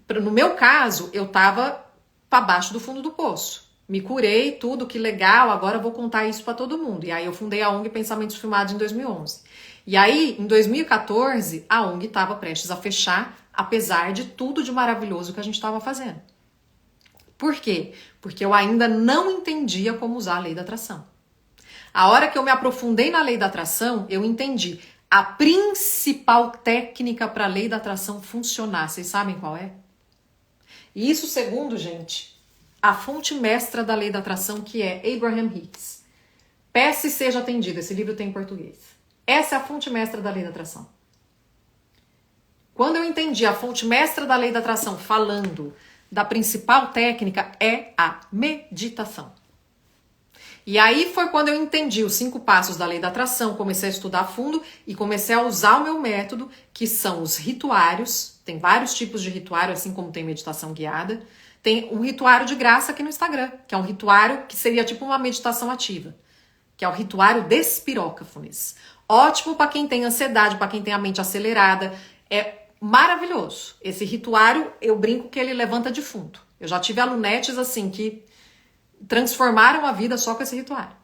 no meu caso, eu tava para baixo do fundo do poço. Me curei, tudo, que legal, agora eu vou contar isso para todo mundo. E aí eu fundei a ONG Pensamentos Filmados em 2011. E aí, em 2014, a ONG estava prestes a fechar, apesar de tudo de maravilhoso que a gente estava fazendo. Por quê? Porque eu ainda não entendia como usar a lei da atração. A hora que eu me aprofundei na lei da atração, eu entendi a principal técnica para a lei da atração funcionar. Vocês sabem qual é? E isso segundo, gente, a fonte mestra da lei da atração, que é Abraham Hicks. Peça e seja atendida. Esse livro tem em português. Essa é a fonte mestra da lei da atração. Quando eu entendi a fonte mestra da lei da atração falando da principal técnica, é a meditação. E aí foi quando eu entendi os 5 passos da lei da atração, comecei a estudar a fundo e comecei a usar o meu método, que são os rituários. Tem vários tipos de rituário, assim como tem meditação guiada. Tem um rituário de graça aqui no Instagram, que é um rituário que seria tipo uma meditação ativa, que é o rituário Despirócafones. Ótimo para quem tem ansiedade, para quem tem a mente acelerada. É maravilhoso. Esse rituário, eu brinco que ele levanta defunto. Eu já tive alunetes assim que transformaram a vida só com esse rituário.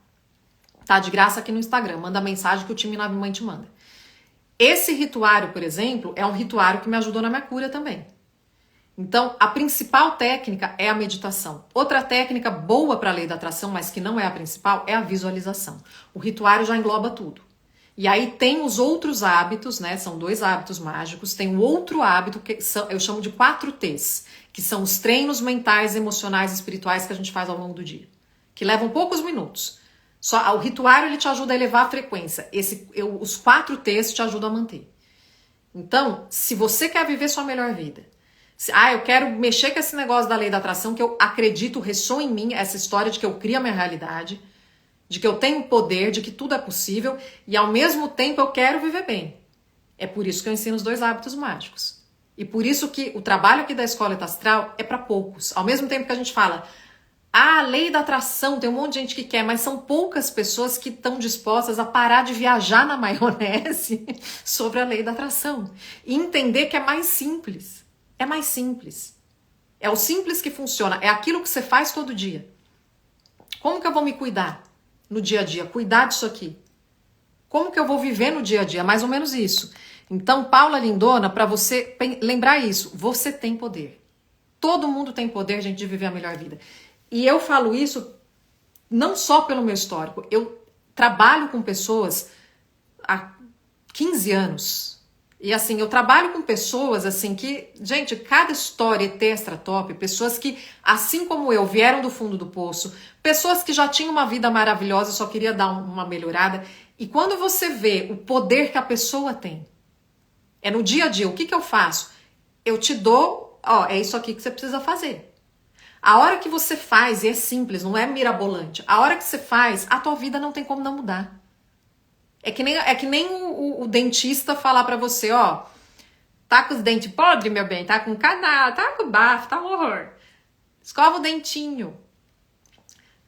Tá de graça aqui no Instagram. Manda mensagem que o time Nave Mãe te manda. Esse rituário, por exemplo, é um rituário que me ajudou na minha cura também. Então, a principal técnica é a meditação. Outra técnica boa para a lei da atração, mas que não é a principal, é a visualização. O rituário já engloba tudo. E aí tem os outros hábitos, né? São 2 hábitos mágicos. Tem o outro hábito que eu chamo de 4 T's, que são os treinos mentais, emocionais e espirituais que a gente faz ao longo do dia, que levam poucos minutos. Só o rituário ele te ajuda a elevar a frequência. Os 4 T's te ajudam a manter. Então, se você quer viver sua melhor vida, eu quero mexer com esse negócio da lei da atração, que eu acredito, ressoa em mim essa história de que eu crio a minha realidade, de que eu tenho poder, de que tudo é possível, e ao mesmo tempo eu quero viver bem. É por isso que eu ensino os 2 hábitos mágicos. E por isso que o trabalho aqui da Escola Astral é para poucos. Ao mesmo tempo que a gente fala, a lei da atração, tem um monte de gente que quer, mas são poucas pessoas que estão dispostas a parar de viajar na maionese sobre a lei da atração. E entender que é mais simples. É mais simples. É o simples que funciona. É aquilo que você faz todo dia. Como que eu vou me cuidar no dia a dia? Cuidar disso aqui. Como que eu vou viver no dia a dia? Mais ou menos isso. Então, Paula Lindona, para você lembrar isso, você tem poder. Todo mundo tem poder, gente, de viver a melhor vida. E eu falo isso não só pelo meu histórico. Eu trabalho com pessoas há 15 anos. E assim, eu trabalho com pessoas assim que, gente, cada história é extra top, pessoas que, assim como eu, vieram do fundo do poço, pessoas que já tinham uma vida maravilhosa, só queria dar uma melhorada. E quando você vê o poder que a pessoa tem, é no dia a dia, o que eu faço? Eu te dou, é isso aqui que você precisa fazer. A hora que você faz, e é simples, não é mirabolante, a hora que você faz, a tua vida não tem como não mudar. É que nem o dentista falar pra você, tá com os dentes podres, meu bem, tá com canal, tá com bafo, tá um horror. Escova o dentinho.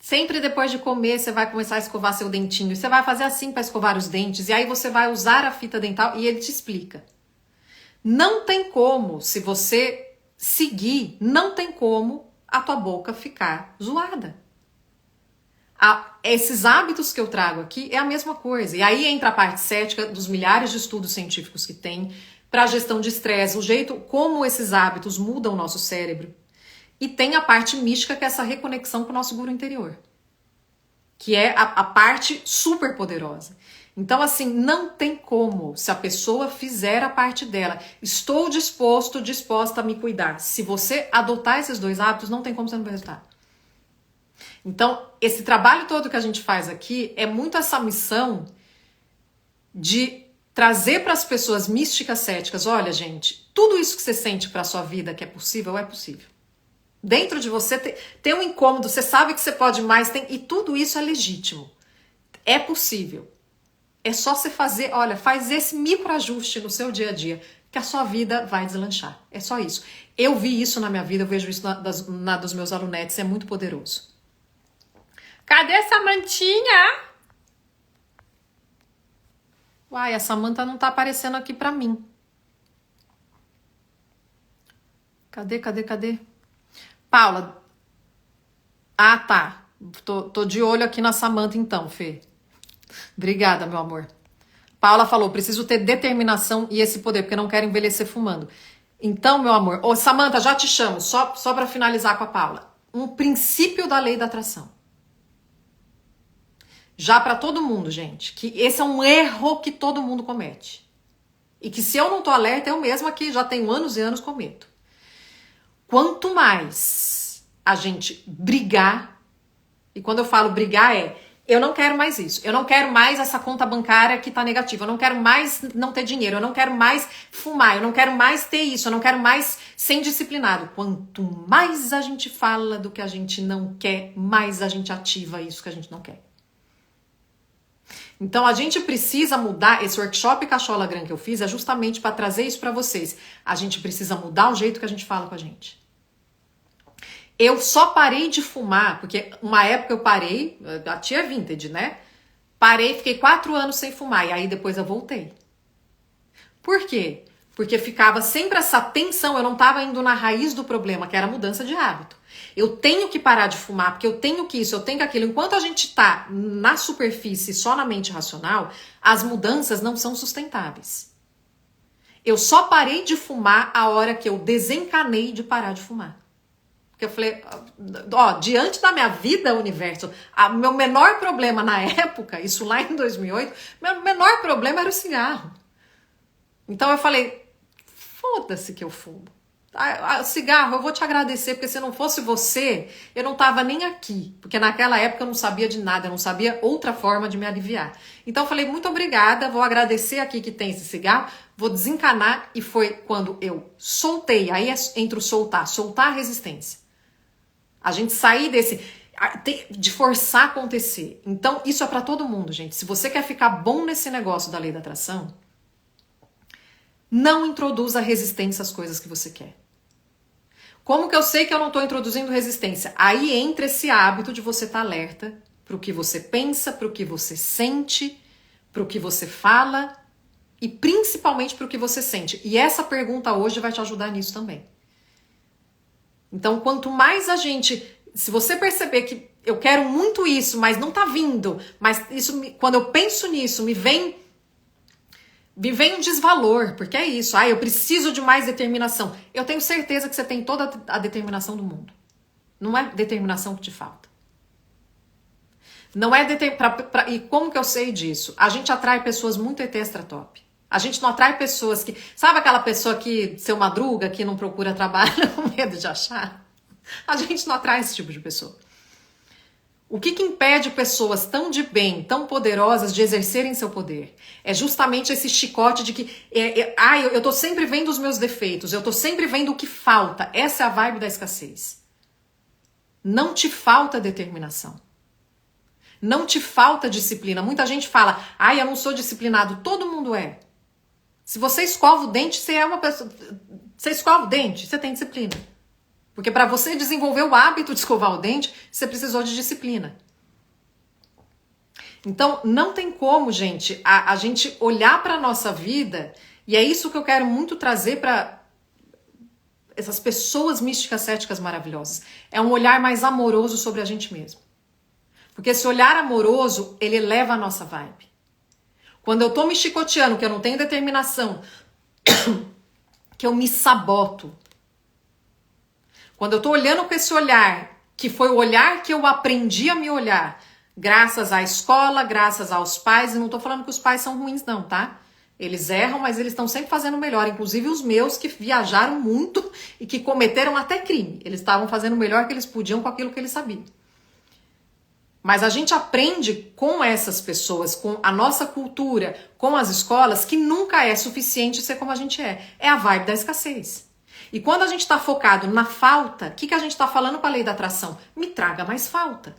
Sempre depois de comer, você vai começar a escovar seu dentinho. Você vai fazer assim pra escovar os dentes, e aí você vai usar a fita dental e ele te explica. Não tem como, se você seguir, não tem como a tua boca ficar zoada. Esses hábitos que eu trago aqui é a mesma coisa. E aí entra a parte cética dos milhares de estudos científicos que tem para a gestão de estresse, o jeito como esses hábitos mudam o nosso cérebro. E tem a parte mística, que é essa reconexão com o nosso guru interior, que é a parte super poderosa. Então, assim, não tem como, se a pessoa fizer a parte dela, estou disposta a me cuidar. Se você adotar esses 2 hábitos, não tem como você não ver resultado. Então, esse trabalho todo que a gente faz aqui é muito essa missão de trazer para as pessoas místicas céticas, olha, gente, tudo isso que você sente para a sua vida que é possível, é possível. Dentro de você tem um incômodo, você sabe que você pode mais, e tudo isso é legítimo. É possível. É só você fazer, olha, faz esse microajuste no seu dia a dia, que a sua vida vai deslanchar. É só isso. Eu vi isso na minha vida, eu vejo isso na dos meus alunetes, é muito poderoso. Cadê essa mantinha? Uai, a Samantha não tá aparecendo aqui pra mim. Cadê? Paula. Ah, tá. Tô de olho aqui na Samantha então, Fê. Obrigada, meu amor. Paula falou, preciso ter determinação e esse poder, porque não quero envelhecer fumando. Então, meu amor... Ô, Samantha, já te chamo, só pra finalizar com a Paula. Um princípio da lei da atração. Já pra todo mundo, gente, que esse é um erro que todo mundo comete. E que se eu não tô alerta, eu mesma que já tenho anos e anos cometo. Quanto mais a gente brigar, e quando eu falo brigar eu não quero mais isso, eu não quero mais essa conta bancária que tá negativa, eu não quero mais não ter dinheiro, eu não quero mais fumar, eu não quero mais ter isso, eu não quero mais ser indisciplinado. Quanto mais a gente fala do que a gente não quer, mais a gente ativa isso que a gente não quer. Então a gente precisa mudar, esse workshop Cachola Grande que eu fiz é justamente para trazer isso para vocês. A gente precisa mudar o jeito que a gente fala com a gente. Eu só parei de fumar, porque uma época eu parei, a tia vintage, né? Parei, fiquei 4 anos sem fumar, e aí depois eu voltei. Por quê? Porque ficava sempre essa tensão, eu não estava indo na raiz do problema, que era a mudança de hábito. Eu tenho que parar de fumar, porque eu tenho que isso, eu tenho que aquilo. Enquanto a gente tá na superfície, só na mente racional, as mudanças não são sustentáveis. Eu só parei de fumar a hora que eu desencanei de parar de fumar. Porque eu falei, ó, diante da minha vida, universo, meu menor problema na época, isso lá em 2008, meu menor problema era o cigarro. Então eu falei, foda-se que eu fumo. Cigarro, eu vou te agradecer, porque se não fosse você, eu não tava nem aqui. Porque naquela época eu não sabia de nada, eu não sabia outra forma de me aliviar. Então eu falei, muito obrigada, vou agradecer aqui que tem esse cigarro, vou desencanar. E foi quando eu soltei, aí é entre o soltar a resistência. A gente sair de forçar acontecer. Então isso é pra todo mundo, gente. Se você quer ficar bom nesse negócio da lei da atração, não introduza resistência às coisas que você quer. Como que eu sei que eu não estou introduzindo resistência? Aí entra esse hábito de você estar alerta para o que você pensa, para o que você sente, para o que você fala e principalmente para o que você sente. E essa pergunta hoje vai te ajudar nisso também. Então, quanto mais a gente... Se você perceber que eu quero muito isso, mas não tá vindo, mas isso, quando eu penso nisso, me vem um desvalor, porque é isso. Eu preciso de mais determinação. Eu tenho certeza que você tem toda a determinação do mundo. Não é determinação que te falta. Não é e como que eu sei disso? A gente atrai pessoas muito extra top. A gente não atrai pessoas que... Sabe aquela pessoa que, seu madruga, que não procura trabalho com medo de achar? A gente não atrai esse tipo de pessoa. O que impede pessoas tão de bem, tão poderosas de exercerem seu poder? É justamente esse chicote de que... eu tô sempre vendo os meus defeitos, eu tô sempre vendo o que falta. Essa é a vibe da escassez. Não te falta determinação. Não te falta disciplina. Muita gente fala, eu não sou disciplinado. Todo mundo é. Se você escova o dente, você é uma pessoa... Você escova o dente, você tem disciplina. Porque para você desenvolver o hábito de escovar o dente, você precisou de disciplina. Então, não tem como, gente, a gente olhar para a nossa vida, e é isso que eu quero muito trazer para essas pessoas místicas, céticas maravilhosas. É um olhar mais amoroso sobre a gente mesmo. Porque esse olhar amoroso, ele eleva a nossa vibe. Quando eu tô me chicoteando, que eu não tenho determinação, que eu me saboto, quando eu tô olhando com esse olhar, que foi o olhar que eu aprendi a me olhar, graças à escola, graças aos pais, e não tô falando que os pais são ruins não, tá? Eles erram, mas eles estão sempre fazendo melhor, inclusive os meus que viajaram muito e que cometeram até crime. Eles estavam fazendo o melhor que eles podiam com aquilo que eles sabiam. Mas a gente aprende com essas pessoas, com a nossa cultura, com as escolas, que nunca é suficiente ser como a gente é. É a vibe da escassez. E quando a gente está focado na falta, o que a gente está falando para a lei da atração? Me traga mais falta.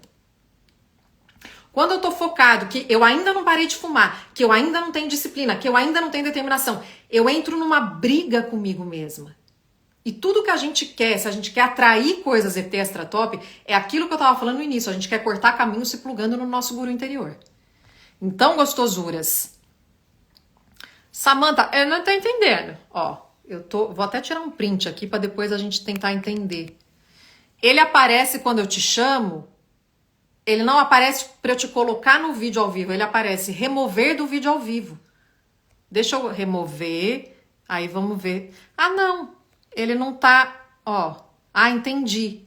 Quando eu tô focado que eu ainda não parei de fumar, que eu ainda não tenho disciplina, que eu ainda não tenho determinação, eu entro numa briga comigo mesma. E tudo que a gente quer, se a gente quer atrair coisas ET extra top, é aquilo que eu tava falando no início, a gente quer cortar caminho se plugando no nosso guru interior. Então, gostosuras. Samantha, eu não tô entendendo. Ó, vou até tirar um print aqui para depois a gente tentar entender. Ele aparece quando eu te chamo. Ele não aparece para eu te colocar no vídeo ao vivo, ele aparece remover do vídeo ao vivo. Deixa eu remover, aí vamos ver. Ah, não, ele não tá, ó. Ah, entendi.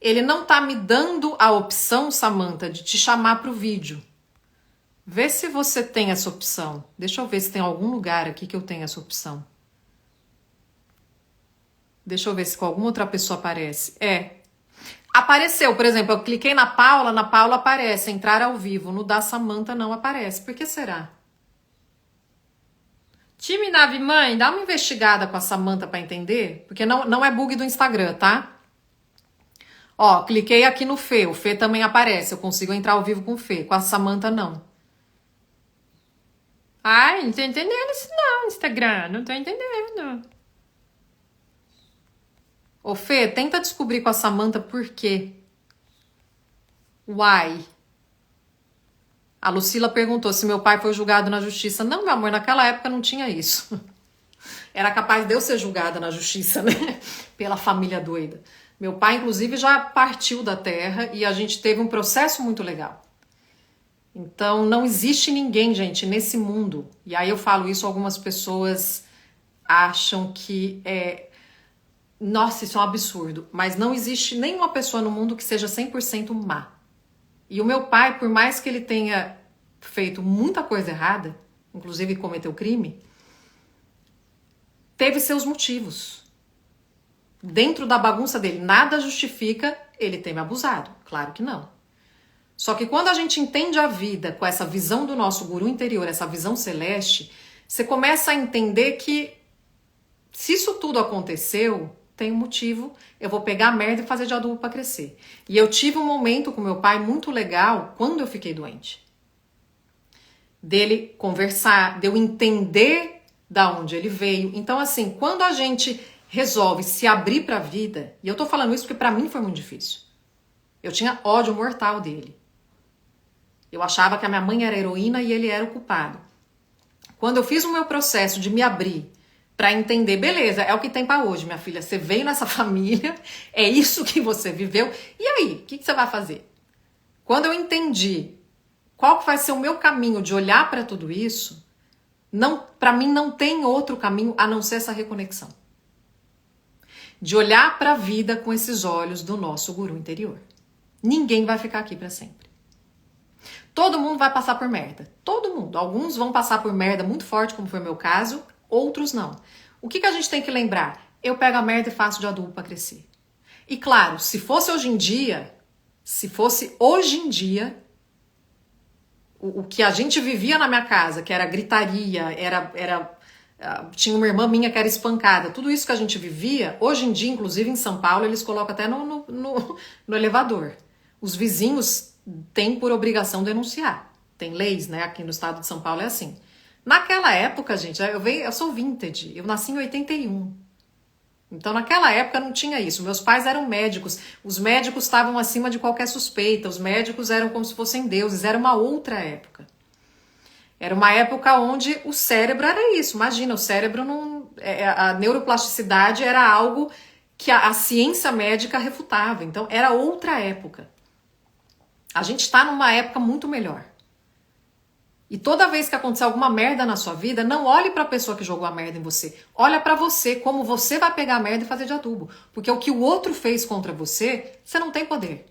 Ele não tá me dando a opção, Samantha, de te chamar pro vídeo. Vê se você tem essa opção. Deixa eu ver se tem algum lugar aqui que eu tenho essa opção. Deixa eu ver se com alguma outra pessoa aparece. Apareceu, por exemplo, eu cliquei na Paula aparece, entrar ao vivo. No da Samantha não aparece. Por que será? Time Nave Mãe, dá uma investigada com a Samantha para entender, porque não é bug do Instagram, tá? Ó, cliquei aqui no Fê, o Fê também aparece, eu consigo entrar ao vivo com o Fê, com a Samantha não. Ai, não tô entendendo isso não, Instagram, não tô entendendo. Ô Fê, tenta descobrir com a Samantha por quê. Why? A Lucila perguntou se meu pai foi julgado na justiça. Não, meu amor, naquela época não tinha isso. Era capaz de eu ser julgada na justiça, né? Pela família doida. Meu pai, inclusive, já partiu da terra e a gente teve um processo muito legal. Então, não existe ninguém, gente, nesse mundo. E aí eu falo isso, algumas pessoas acham que nossa, isso é um absurdo. Mas não existe nenhuma pessoa no mundo que seja 100% má. E o meu pai, por mais que ele tenha feito muita coisa errada, inclusive cometeu crime, teve seus motivos. Dentro da bagunça dele, nada justifica ele ter me abusado. Claro que não. Só que quando a gente entende a vida com essa visão do nosso guru interior, essa visão celeste, você começa a entender que se isso tudo aconteceu, tem um motivo, eu vou pegar a merda e fazer de adubo para crescer. E eu tive um momento com meu pai muito legal quando eu fiquei doente. Dele conversar, de eu entender da onde ele veio. Então, assim, quando a gente resolve se abrir para a vida, e eu tô falando isso porque para mim foi muito difícil. Eu tinha ódio mortal dele. Eu achava que a minha mãe era heroína e ele era o culpado. Quando eu fiz o meu processo de me abrir para entender, beleza, é o que tem para hoje, minha filha. Você veio nessa família, é isso que você viveu. E aí, o que você vai fazer? Quando eu entendi qual que vai ser o meu caminho de olhar para tudo isso, para mim não tem outro caminho a não ser essa reconexão. De olhar para a vida com esses olhos do nosso guru interior. Ninguém vai ficar aqui para sempre. Todo mundo vai passar por merda. Todo mundo. Alguns vão passar por merda muito forte, como foi o meu caso. Outros não. O que a gente tem que lembrar? Eu pego a merda e faço de adubo para crescer. E claro, se fosse hoje em dia, o que a gente vivia na minha casa, que era gritaria, tinha uma irmã minha que era espancada, tudo isso que a gente vivia, hoje em dia, inclusive em São Paulo, eles colocam até no elevador. Os vizinhos têm por obrigação denunciar. Tem leis, né? Aqui no estado de São Paulo é assim. Naquela época, gente, eu sou vintage, eu nasci em 81. Então, naquela época não tinha isso. Meus pais eram médicos, os médicos estavam acima de qualquer suspeita, os médicos eram como se fossem deuses, era uma outra época. Era uma época onde o cérebro era isso. Imagina, o cérebro não... A neuroplasticidade era algo que a ciência médica refutava. Então, era outra época. A gente está numa época muito melhor. E toda vez que acontecer alguma merda na sua vida, não olhe para a pessoa que jogou a merda em você. Olha para você, como você vai pegar a merda e fazer de adubo. Porque o que o outro fez contra você, você não tem poder.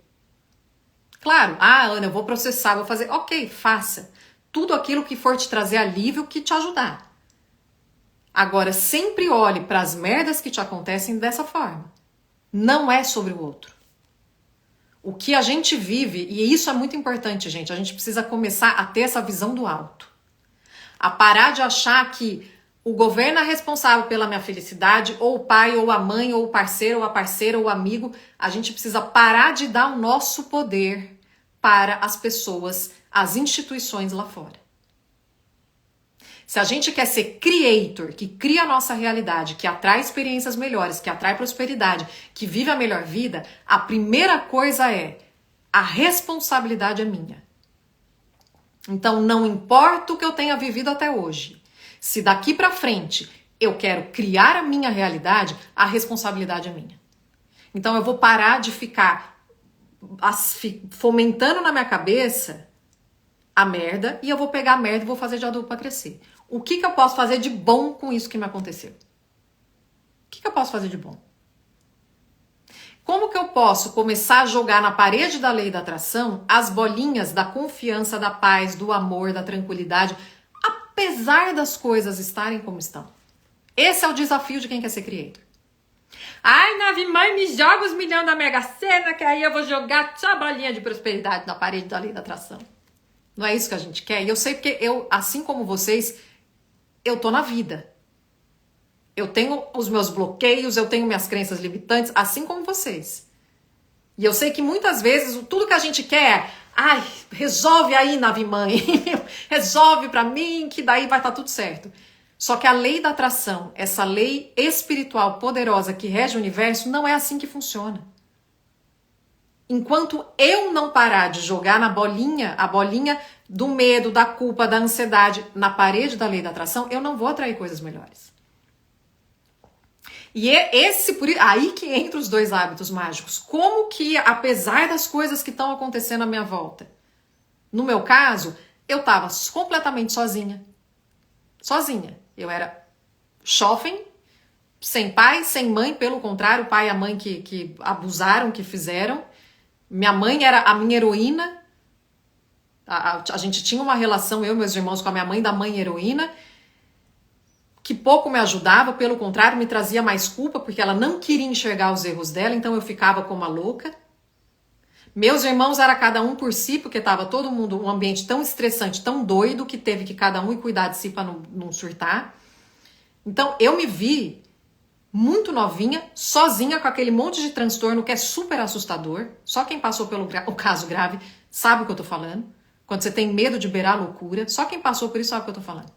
Claro, Ana, eu vou processar, vou fazer... Ok, faça. Tudo aquilo que for te trazer alívio, que te ajudar. Agora, sempre olhe para as merdas que te acontecem dessa forma. Não é sobre o outro. O que a gente vive, e isso é muito importante, gente, a gente precisa começar a ter essa visão do alto. A parar de achar que o governo é responsável pela minha felicidade, ou o pai, ou a mãe, ou o parceiro, ou a parceira, ou o amigo. A gente precisa parar de dar o nosso poder para as pessoas, as instituições lá fora. Se a gente quer ser creator, que cria a nossa realidade, que atrai experiências melhores, que atrai prosperidade, que vive a melhor vida, a primeira coisa é: a responsabilidade é minha. Então, não importa o que eu tenha vivido até hoje, se daqui para frente eu quero criar a minha realidade, a responsabilidade é minha. Então, eu vou parar de ficar fomentando na minha cabeça a merda, e eu vou pegar a merda e vou fazer de adubo para crescer. O que eu posso fazer de bom com isso que me aconteceu? O que eu posso fazer de bom? Como que eu posso começar a jogar na parede da lei da atração as bolinhas da confiança, da paz, do amor, da tranquilidade, apesar das coisas estarem como estão? Esse é o desafio de quem quer ser creator. Ai, Navi Mãe, me joga os milhões da Mega Sena, que aí eu vou jogar só bolinha de prosperidade na parede da lei da atração. Não é isso que a gente quer? E eu sei porque eu, assim como vocês, eu tô na vida. Eu tenho os meus bloqueios, eu tenho minhas crenças limitantes, assim como vocês. E eu sei que muitas vezes tudo que a gente quer é: ai, resolve aí, Navi Mãe, resolve pra mim que daí vai estar tudo certo. Só que a lei da atração, essa lei espiritual poderosa que rege o universo, não é assim que funciona. Enquanto eu não parar de jogar na bolinha, a bolinha do medo, da culpa, da ansiedade, na parede da lei da atração, eu não vou atrair coisas melhores. E é aí que entra os dois hábitos mágicos. Como que, apesar das coisas que estão acontecendo à minha volta, no meu caso, eu estava completamente sozinha. Sozinha. Eu era chofem, sem pai, sem mãe, pelo contrário, o pai e a mãe que abusaram, que fizeram. Minha mãe era a minha heroína. A gente tinha uma relação, eu e meus irmãos, com a minha mãe, da mãe heroína, que pouco me ajudava, pelo contrário, me trazia mais culpa, porque ela não queria enxergar os erros dela, então eu ficava como uma louca. Meus irmãos era cada um por si, porque estava todo mundo, um ambiente tão estressante, tão doido, que teve que cada um ir cuidar de si para não surtar. Então eu me vi muito novinha, sozinha, com aquele monte de transtorno que é super assustador. Só quem passou pelo o caso grave sabe o que eu tô falando. Quando você tem medo de beirar a loucura, só quem passou por isso sabe o que eu tô falando.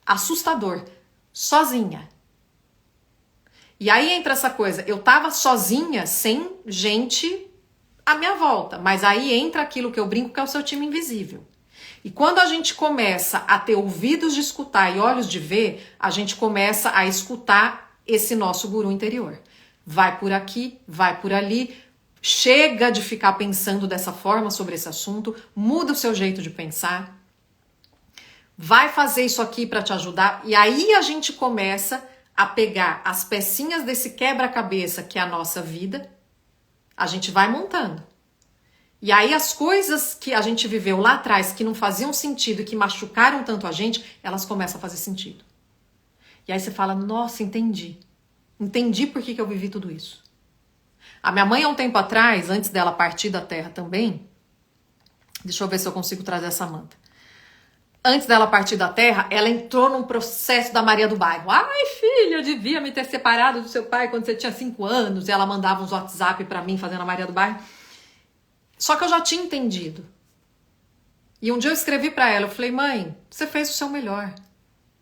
Assustador. Sozinha. E aí entra essa coisa, eu tava sozinha, sem gente à minha volta. Mas aí entra aquilo que eu brinco, que é o seu time invisível. E quando a gente começa a ter ouvidos de escutar e olhos de ver, a gente começa a escutar esse nosso guru interior. Vai por aqui, vai por ali, chega de ficar pensando dessa forma sobre esse assunto, muda o seu jeito de pensar, vai fazer isso aqui para te ajudar, e aí a gente começa a pegar as pecinhas desse quebra-cabeça que é a nossa vida, a gente vai montando. E aí as coisas que a gente viveu lá atrás, que não faziam sentido e que machucaram tanto a gente, elas começam a fazer sentido. E aí você fala: nossa, entendi. Entendi por que eu vivi tudo isso. A minha mãe, há um tempo atrás, antes dela partir da Terra também, deixa eu ver se eu consigo trazer essa manta. Antes dela partir da Terra, ela entrou num processo da Maria do Bairro. Ai, filha, eu devia me ter separado do seu pai quando você tinha 5 anos. E ela mandava uns WhatsApp pra mim, fazendo a Maria do Bairro. Só que eu já tinha entendido. E um dia eu escrevi pra ela, eu falei: mãe, você fez o seu melhor.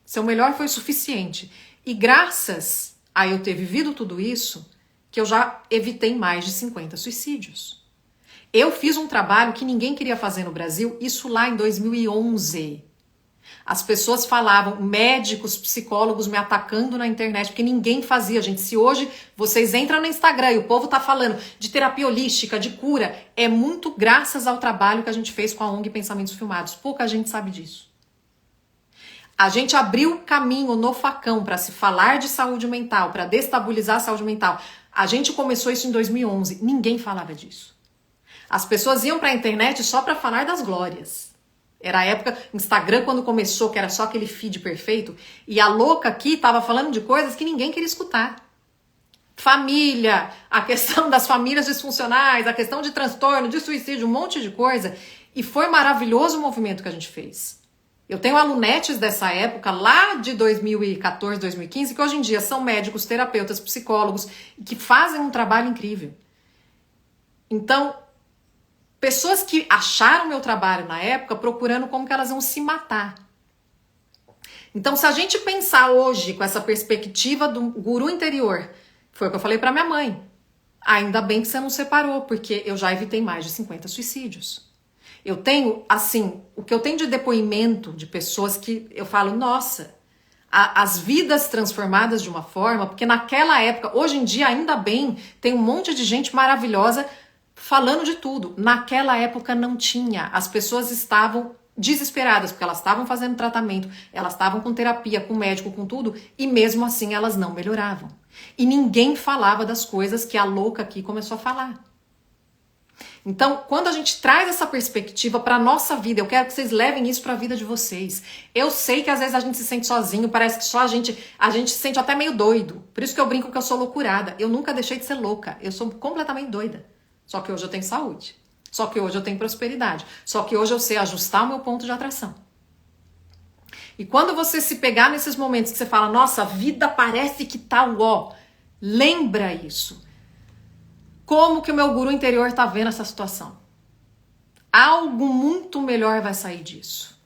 Seu melhor foi suficiente. E graças a eu ter vivido tudo isso, que eu já evitei mais de 50 suicídios. Eu fiz um trabalho que ninguém queria fazer no Brasil, isso lá em 2011. As pessoas falavam, médicos, psicólogos me atacando na internet, porque ninguém fazia, gente. Se hoje vocês entram no Instagram e o povo tá falando de terapia holística, de cura, é muito graças ao trabalho que a gente fez com a ONG Pensamentos Filmados. Pouca gente sabe disso. A gente abriu caminho no facão para se falar de saúde mental, para destabilizar a saúde mental. A gente começou isso em 2011. Ninguém falava disso. As pessoas iam para a internet só para falar das glórias. Era a época, Instagram quando começou, que era só aquele feed perfeito. E a louca aqui estava falando de coisas que ninguém queria escutar. família, a questão das famílias disfuncionais, a questão de transtorno, de suicídio, um monte de coisa. E foi maravilhoso o movimento que a gente fez. Eu tenho alunetes dessa época, lá de 2014, 2015, que hoje em dia são médicos, terapeutas, psicólogos, que fazem um trabalho incrível. Então, pessoas que acharam meu trabalho na época procurando como que elas vão se matar. Então, se a gente pensar hoje com essa perspectiva do guru interior, foi o que eu falei pra minha mãe. Ainda bem que você não separou, porque eu já evitei mais de 50 suicídios. Eu tenho, assim, o que eu tenho de depoimento de pessoas que eu falo, nossa, as vidas transformadas de uma forma, porque naquela época, hoje em dia, ainda bem, tem um monte de gente maravilhosa falando de tudo. Naquela época não tinha. As pessoas estavam desesperadas, porque elas estavam fazendo tratamento, elas estavam com terapia, com médico, com tudo, e mesmo assim elas não melhoravam. E ninguém falava das coisas que a louca aqui começou a falar. Então, quando a gente traz essa perspectiva para nossa vida, eu quero que vocês levem isso para a vida de vocês. Eu sei que às vezes a gente se sente sozinho, parece que só a gente se sente até meio doido. Por isso que eu brinco que eu sou loucurada. Eu nunca deixei de ser louca, eu sou completamente doida. Só que hoje eu tenho saúde. Só que hoje eu tenho prosperidade. Só que hoje eu sei ajustar o meu ponto de atração. E quando você se pegar nesses momentos que você fala, nossa, a vida parece que tá uó, lembra isso. Como que o meu guru interior tá vendo essa situação? Algo muito melhor vai sair disso.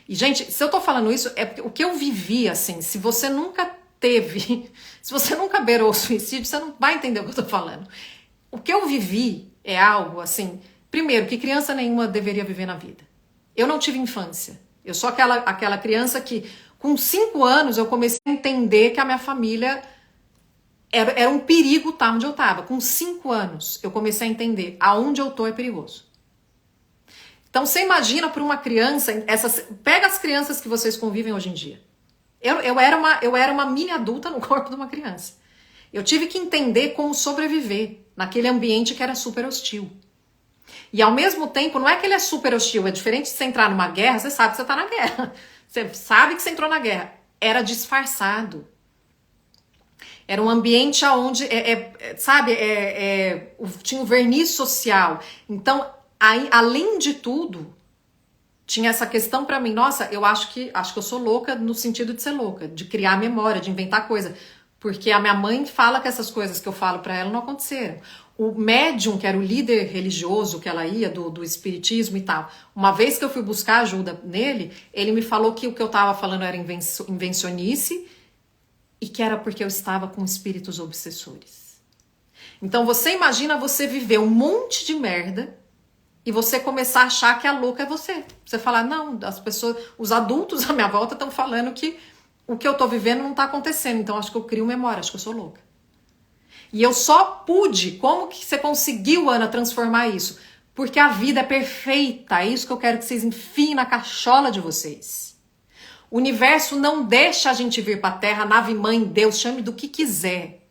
E, gente, se eu tô falando isso, é porque o que eu vivi, assim, se você nunca teve, se você nunca beirou o suicídio, você não vai entender o que eu tô falando. O que eu vivi é algo, assim, primeiro, que criança nenhuma deveria viver na vida. Eu não tive infância. Eu sou aquela criança que, com 5 anos, eu comecei a entender que a minha família era um perigo estar onde eu estava. Com 5 anos, eu comecei a entender aonde eu tô é perigoso. Então, você imagina para uma criança, pega as crianças que vocês convivem hoje em dia. Eu era uma mini adulta no corpo de uma criança. Eu tive que entender como sobreviver naquele ambiente que era super hostil. E ao mesmo tempo, não é que ele é super hostil, é diferente de você entrar numa guerra, você sabe que você tá na guerra. Você sabe que você entrou na guerra. Era disfarçado. Era um ambiente onde, tinha um verniz social. Então, além de tudo, tinha essa questão pra mim, nossa, eu acho que eu sou louca no sentido de ser louca, de criar memória, de inventar coisa. Porque a minha mãe fala que essas coisas que eu falo pra ela não aconteceram. O médium, que era o líder religioso que ela ia, do espiritismo e tal, uma vez que eu fui buscar ajuda nele, ele me falou que o que eu tava falando era invencionice e que era porque eu estava com espíritos obsessores. Então você imagina você viver um monte de merda e você começar a achar que a louca é você. Você falar, não, as pessoas, os adultos à minha volta estão falando que o que eu tô vivendo não tá acontecendo, então acho que eu crio memória, acho que eu sou louca. E eu só pude, como que você conseguiu, Ana, transformar isso? Porque a vida é perfeita, é isso que eu quero que vocês enfiem na cachola de vocês. O universo não deixa a gente vir pra Terra, nave mãe, Deus, chame do que quiser,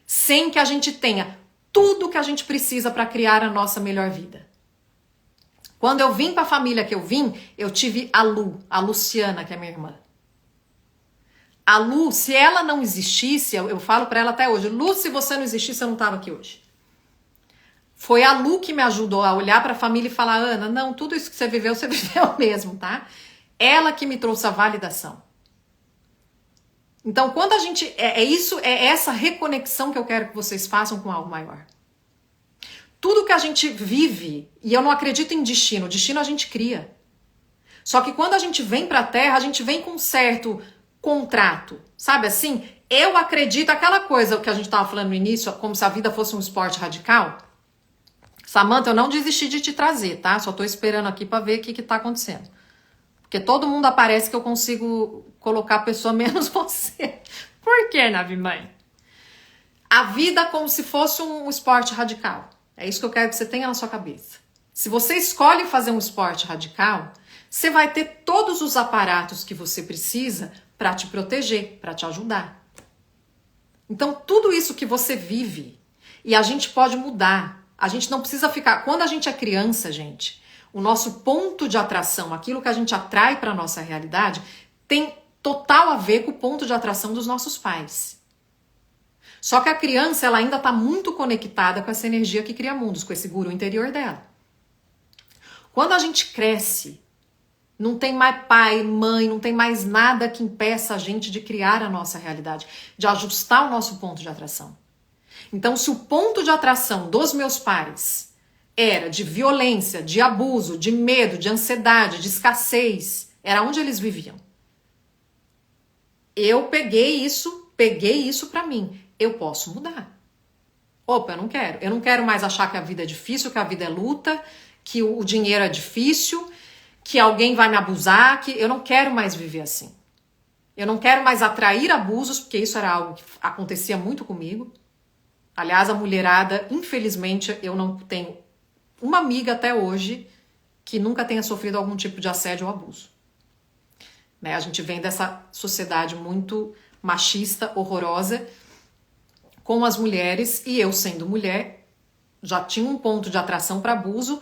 sem que a gente tenha tudo que a gente precisa para criar a nossa melhor vida. Quando eu vim pra família que eu vim, eu tive a Luciana, que é minha irmã. A Lu, se ela não existisse, eu falo pra ela até hoje, Lu, se você não existisse, eu não tava aqui hoje. Foi a Lu que me ajudou a olhar pra família e falar, Ana, não, tudo isso que você viveu mesmo, tá? Ela que me trouxe a validação. Então, quando a gente... É essa reconexão que eu quero que vocês façam com algo maior. Tudo que a gente vive, e eu não acredito em destino, destino a gente cria. Só que quando a gente vem pra Terra, a gente vem com um certo contrato, sabe assim? Eu acredito, aquela coisa que a gente tava falando no início, como se a vida fosse um esporte radical. Samantha, eu não desisti de te trazer, tá? Só tô esperando aqui pra ver o que tá acontecendo. Porque todo mundo aparece que eu consigo colocar a pessoa menos você. Por que, nave mãe? A vida é como se fosse um esporte radical. É isso que eu quero que você tenha na sua cabeça. Se você escolhe fazer um esporte radical, você vai ter todos os aparatos que você precisa para te proteger, para te ajudar. Então, tudo isso que você vive, e a gente pode mudar. A gente não precisa ficar... Quando a gente é criança, gente, o nosso ponto de atração, aquilo que a gente atrai para a nossa realidade, tem total a ver com o ponto de atração dos nossos pais. Só que a criança, ela ainda está muito conectada com essa energia que cria mundos, com esse guru interior dela. Quando a gente cresce, não tem mais pai, mãe, não tem mais nada que impeça a gente de criar a nossa realidade, de ajustar o nosso ponto de atração. Então, se o ponto de atração dos meus pais era de violência, de abuso, de medo, de ansiedade, de escassez, era onde eles viviam. Eu peguei isso pra mim. Eu posso mudar. Opa, eu não quero. Eu não quero mais achar que a vida é difícil, que a vida é luta, que o dinheiro é difícil, que alguém vai me abusar, que eu não quero mais viver assim. Eu não quero mais atrair abusos, porque isso era algo que acontecia muito comigo. Aliás, a mulherada, infelizmente, eu não tenho uma amiga até hoje que nunca tenha sofrido algum tipo de assédio ou abuso. Né? A gente vem dessa sociedade muito machista, horrorosa, com as mulheres, e eu sendo mulher, já tinha um ponto de atração para abuso.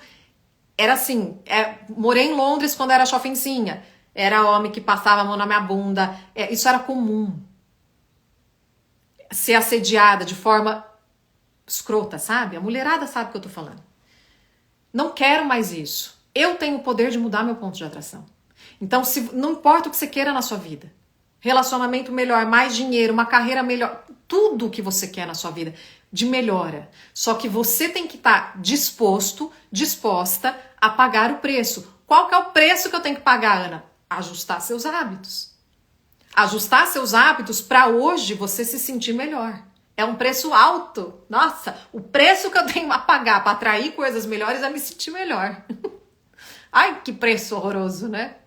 Era assim, morei em Londres quando era chofenzinha, era homem que passava a mão na minha bunda, isso era comum. Ser assediada de forma escrota, sabe? A mulherada sabe o que eu tô falando. Não quero mais isso. Eu tenho o poder de mudar meu ponto de atração. Então, não importa o que você queira na sua vida, relacionamento melhor, mais dinheiro, uma carreira melhor, tudo que você quer na sua vida, de melhora. Só que você tem que estar disposta a pagar o preço. Qual que é o preço que eu tenho que pagar, Ana? Ajustar seus hábitos. Ajustar seus hábitos para hoje você se sentir melhor. É um preço alto. Nossa, o preço que eu tenho a pagar para atrair coisas melhores é me sentir melhor. Ai, que preço horroroso, né?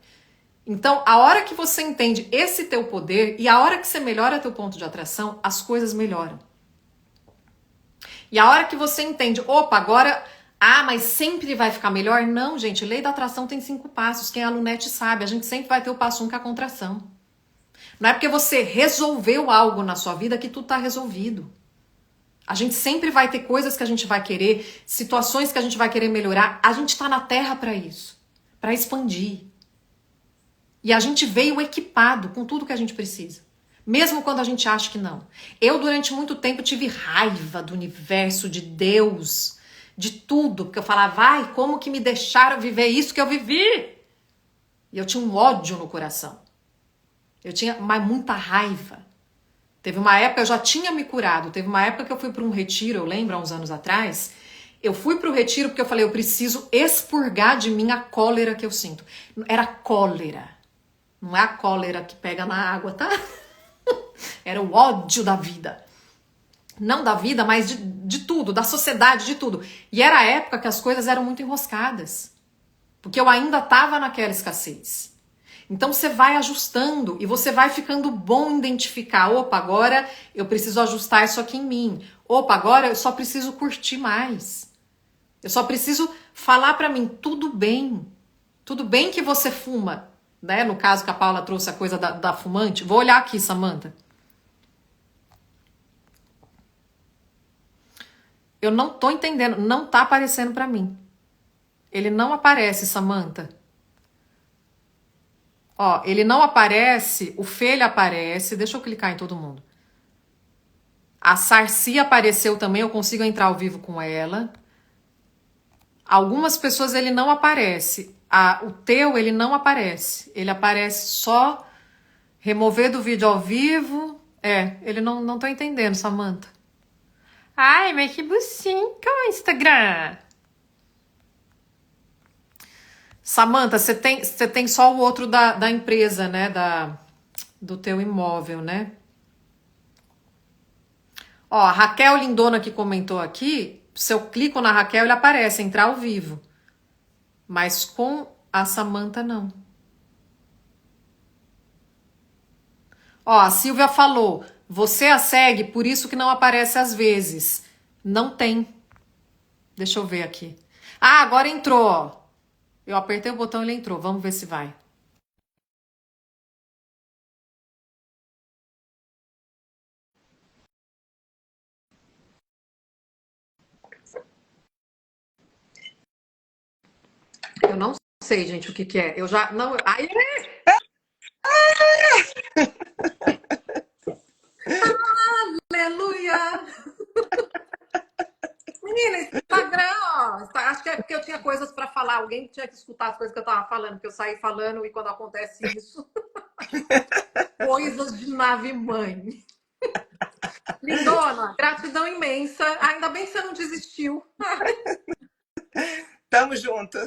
Então, a hora que você entende esse teu poder e a hora que você melhora teu ponto de atração, as coisas melhoram. E a hora que você entende, opa, agora, mas sempre vai ficar melhor? Não, gente, lei da atração tem 5 passos. Quem é Lunete sabe, a gente sempre vai ter o passo 1, que é a contração. Não é porque você resolveu algo na sua vida que tudo tá resolvido. A gente sempre vai ter coisas que a gente vai querer, situações que a gente vai querer melhorar. A gente tá na Terra para isso, para expandir. E a gente veio equipado com tudo que a gente precisa. Mesmo quando a gente acha que não. Eu, durante muito tempo, tive raiva do universo, de Deus, de tudo. Porque eu falava, como que me deixaram viver isso que eu vivi? E eu tinha um ódio no coração. Eu tinha muita raiva. Teve uma época, eu já tinha me curado. Teve uma época que eu fui para um retiro, eu lembro, há uns anos atrás. Eu fui para o retiro porque eu falei, eu preciso expurgar de mim a cólera que eu sinto. Era cólera. Não é a cólera que pega na água, tá? Era o ódio da vida. Não da vida, mas de tudo, da sociedade, de tudo. E era a época que as coisas eram muito enroscadas. Porque eu ainda estava naquela escassez. Então você vai ajustando e você vai ficando bom em identificar. Opa, agora eu preciso ajustar isso aqui em mim. Opa, agora eu só preciso curtir mais. Eu só preciso falar pra mim, tudo bem. Tudo bem que você fuma. Né? No caso que a Paula trouxe a coisa da fumante. Vou olhar aqui, Samantha. Eu não tô entendendo. Não tá aparecendo pra mim. Ele não aparece, Samantha. Ó, ele não aparece. O Fê, ele aparece. Deixa eu clicar em todo mundo. A Sarci apareceu também. Eu consigo entrar ao vivo com ela. Algumas pessoas ele não aparece. O teu, ele não aparece. Ele aparece só remover do vídeo ao vivo. Ele não tô entendendo, Samantha. Ai, mas que bucinho o Instagram. Samantha, você tem só o outro da empresa, né? Do teu imóvel, né? Ó, a Raquel Lindona que comentou aqui, se eu clico na Raquel, ele aparece, entrar ao vivo. Mas com a Samantha, não. Ó, a Silvia falou, você a segue, por isso que não aparece às vezes. Não tem. Deixa eu ver aqui. Agora entrou, ó. Eu apertei o botão e ele entrou. Vamos ver se vai. Eu não sei, gente, o que é. Eu já... Não... Ai, aleluia! Instagram. Menina, Instagram, ó. Acho que é porque eu tinha coisas para falar. Alguém tinha que escutar as coisas que eu tava falando, porque eu saí falando e quando acontece isso, coisas de nave mãe. Lindona, gratidão imensa. Ainda bem que você não desistiu. Tamo junto.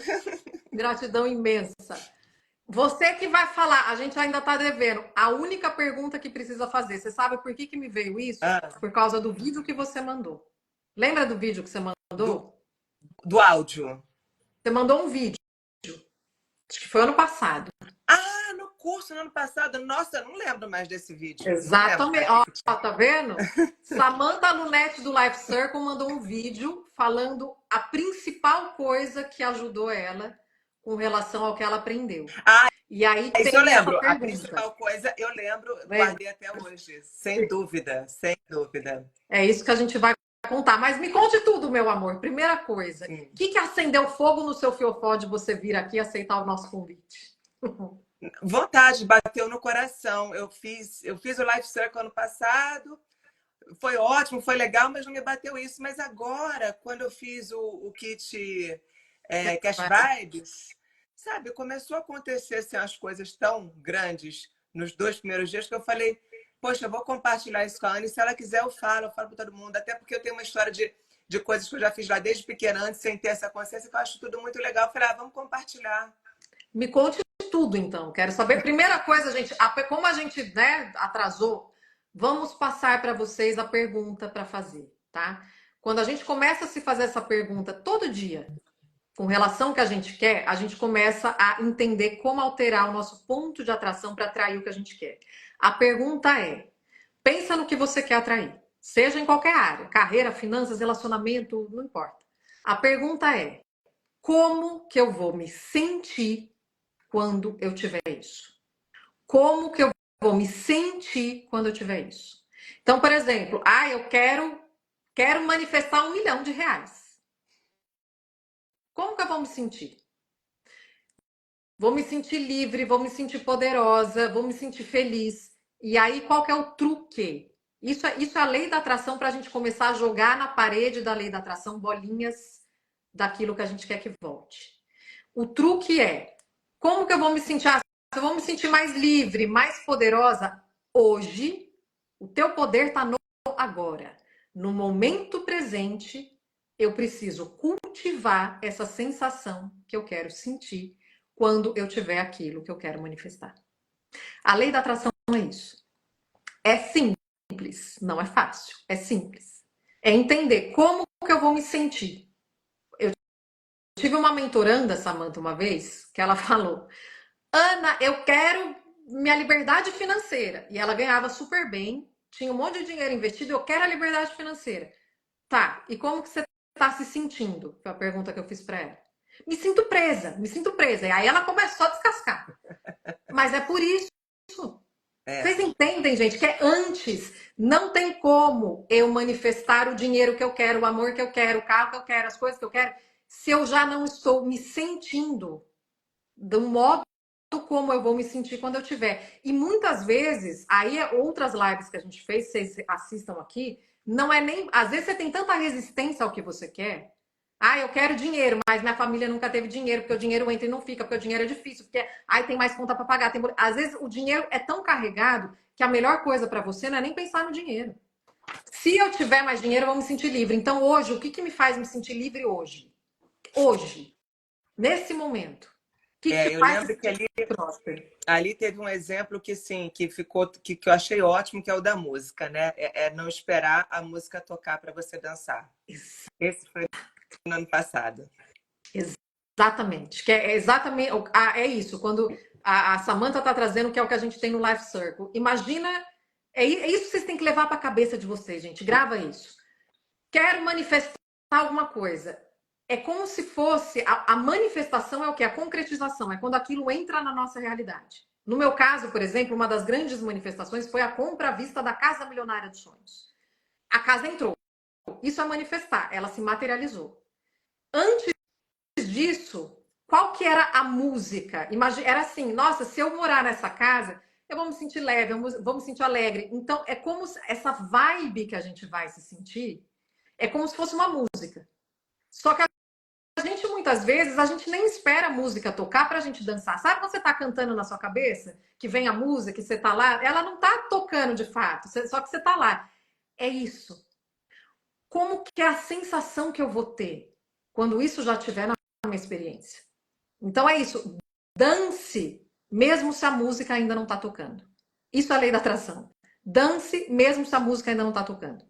Gratidão imensa. Você que vai falar, a gente ainda tá devendo. A única pergunta que precisa fazer, você sabe por que que me veio isso? Ah, Por causa do vídeo que você mandou. Lembra do vídeo que você do, mandou? do áudio. Você mandou um vídeo, acho que foi ano passado. Ah, no curso no ano passado. Nossa, eu não lembro mais desse vídeo. Não lembro Exatamente. mais o Ó, que tinha. tá vendo? Samantha Lunete do Life Circle mandou um vídeo falando a principal coisa que ajudou ela com relação ao que ela aprendeu. Ah, E aí isso eu tem essa lembro. A pergunta. principal coisa, eu lembro, Lembra? guardei até hoje. Sem dúvida, sem dúvida. É isso que a gente vai contar. Mas me conte tudo, meu amor. Primeira coisa, o Sim. que acendeu fogo no seu fiofó de você vir aqui aceitar o nosso convite? Vontade, bateu no coração. Eu fiz o Life Circle ano passado. Foi ótimo, foi legal, mas não me bateu isso. Mas agora, quando eu fiz o kit Cash Vibes, sabe, começou a acontecer assim, as coisas tão grandes nos 2 primeiros dias que eu falei, poxa, eu vou compartilhar isso com a Anne. Se ela quiser, eu falo para todo mundo. Até porque eu tenho uma história de coisas que eu já fiz lá desde pequena, antes, sem ter essa consciência, que eu acho tudo muito legal. Eu falei, vamos compartilhar. Me conte tudo, então. Quero saber. Primeira coisa, gente, como a gente, né, atrasou, vamos passar para vocês a pergunta para fazer, tá? Quando a gente começa a se fazer essa pergunta todo dia, com relação ao que a gente quer, a gente começa a entender como alterar o nosso ponto de atração para atrair o que a gente quer. A pergunta é: pensa no que você quer atrair, seja em qualquer área, carreira, finanças, relacionamento, não importa. A pergunta é: como que eu vou me sentir quando eu tiver isso? Como que eu vou me sentir quando eu tiver isso? Então, por exemplo, eu quero manifestar R$ 1 milhão. Como que eu vou me sentir? Vou me sentir livre, vou me sentir poderosa, vou me sentir feliz. E aí, qual que é o truque? Isso é a lei da atração para a gente começar a jogar na parede da lei da atração bolinhas daquilo que a gente quer que volte. O truque é, como que eu vou me sentir? Eu vou me sentir mais livre, mais poderosa hoje. O teu poder está no agora. No momento presente, eu preciso cultivar essa sensação que eu quero sentir quando eu tiver aquilo que eu quero manifestar. A lei da atração é isso. É simples, não é fácil, é simples. É entender como que eu vou me sentir. Eu tive uma mentoranda, Samantha, uma vez, que ela falou: Ana, eu quero minha liberdade financeira. E ela ganhava super bem, tinha um monte de dinheiro investido, eu quero a liberdade financeira. Tá, e como que você está se sentindo? Foi a pergunta que eu fiz para ela. Me sinto presa, me sinto presa. E aí ela começou a descascar. Mas é por isso. É, Vocês entendem, gente, que é antes. Não tem como eu manifestar o dinheiro que eu quero, o amor que eu quero, o carro que eu quero, as coisas que eu quero, se eu já não estou me sentindo do modo como eu vou me sentir quando eu tiver. E muitas vezes, aí outras lives que a gente fez, vocês assistam aqui, não é nem. Às vezes você tem tanta resistência ao que você quer. Eu quero dinheiro, mas minha família nunca teve dinheiro, porque o dinheiro entra e não fica, porque o dinheiro é difícil, porque tem mais conta para pagar. Às vezes o dinheiro é tão carregado que a melhor coisa para você não é nem pensar no dinheiro. Se eu tiver mais dinheiro, eu vou me sentir livre. Então, hoje, o que, que me faz me sentir livre hoje? Hoje, nesse momento. O que, que te eu faz se lembro que sentir próspero? ali teve um exemplo que sim, que ficou que eu achei ótimo, que é o da música, né? É não esperar a música tocar para você dançar. Esse foi no ano passado. Exatamente. Que é exatamente é isso. Quando a Samantha está trazendo, que é o que a gente tem no Life Circle. Imagina, é isso que vocês têm que levar para a cabeça de vocês, gente. Grava isso. Quero manifestar alguma coisa. É como se fosse a manifestação é o que? A concretização, é quando aquilo entra na nossa realidade. No meu caso, por exemplo, uma das grandes manifestações foi a compra à vista da Casa Milionária dos Sonhos. A casa entrou. Isso é manifestar, ela se materializou. Antes disso, qual que era a música? Imagina, era assim, nossa, se eu morar nessa casa, eu vou me sentir leve, vou me sentir alegre. Então, é como essa vibe que a gente vai se sentir, é como se fosse uma música. Só que a gente, muitas vezes, a gente nem espera a música tocar pra gente dançar. Sabe quando você tá cantando na sua cabeça, que vem a música, que você tá lá? Ela não tá tocando de fato, só que você tá lá. É isso. Como que é a sensação que eu vou ter quando isso já estiver na minha experiência? Então é isso. Dance, mesmo se a música ainda não está tocando. Isso é a lei da atração. Dance, mesmo se a música ainda não está tocando.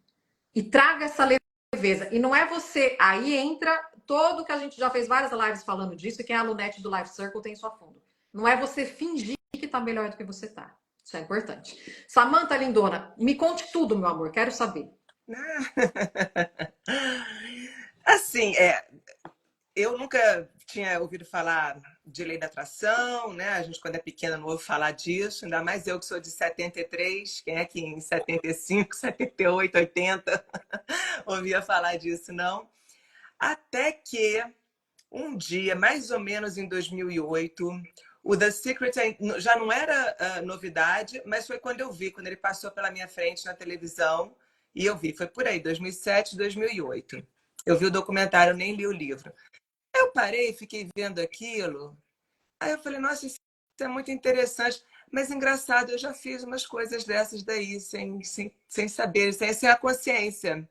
E traga essa leveza. E não é você. Aí entra todo que a gente já fez várias lives falando disso, e quem é alunete do Life Circle tem isso a fundo. Não é você fingir que está melhor do que você está. Isso é importante. Samantha Lindona, me conte tudo, meu amor. Quero saber. Assim, eu nunca tinha ouvido falar de lei da atração, né? A gente, quando é pequena, não ouve falar disso, ainda mais eu que sou de 73, quem é que em 75, 78, 80 ouvia falar disso, não? Até que um dia, mais ou menos em 2008, o The Secret já não era novidade, mas foi quando eu vi, quando ele passou pela minha frente na televisão, e eu vi, foi por aí, 2007, 2008. Eu vi o documentário, eu nem li o livro. Eu parei, fiquei vendo aquilo, aí eu falei, nossa, isso é muito interessante, mas engraçado, eu já fiz umas coisas dessas daí, sem saber, sem a consciência.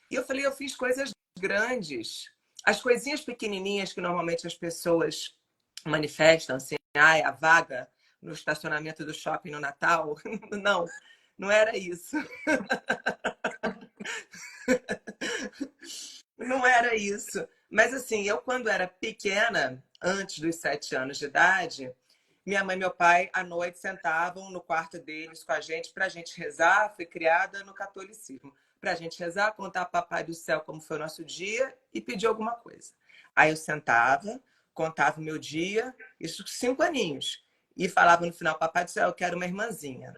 E eu falei, eu fiz coisas grandes. As coisinhas pequenininhas que normalmente as pessoas manifestam, assim, ai, a vaga no estacionamento do shopping no Natal. Não, não era isso. Não era isso. Mas assim, eu quando era pequena, antes dos 7 anos de idade, minha mãe e meu pai, à noite, sentavam no quarto deles com a gente para a gente rezar. Fui criada no catolicismo. Para a gente rezar, contar ao Papai do Céu como foi o nosso dia e pedir alguma coisa. Aí eu sentava, contava o meu dia, isso com 5 aninhos, e falava no final, Papai do Céu, eu quero uma irmãzinha.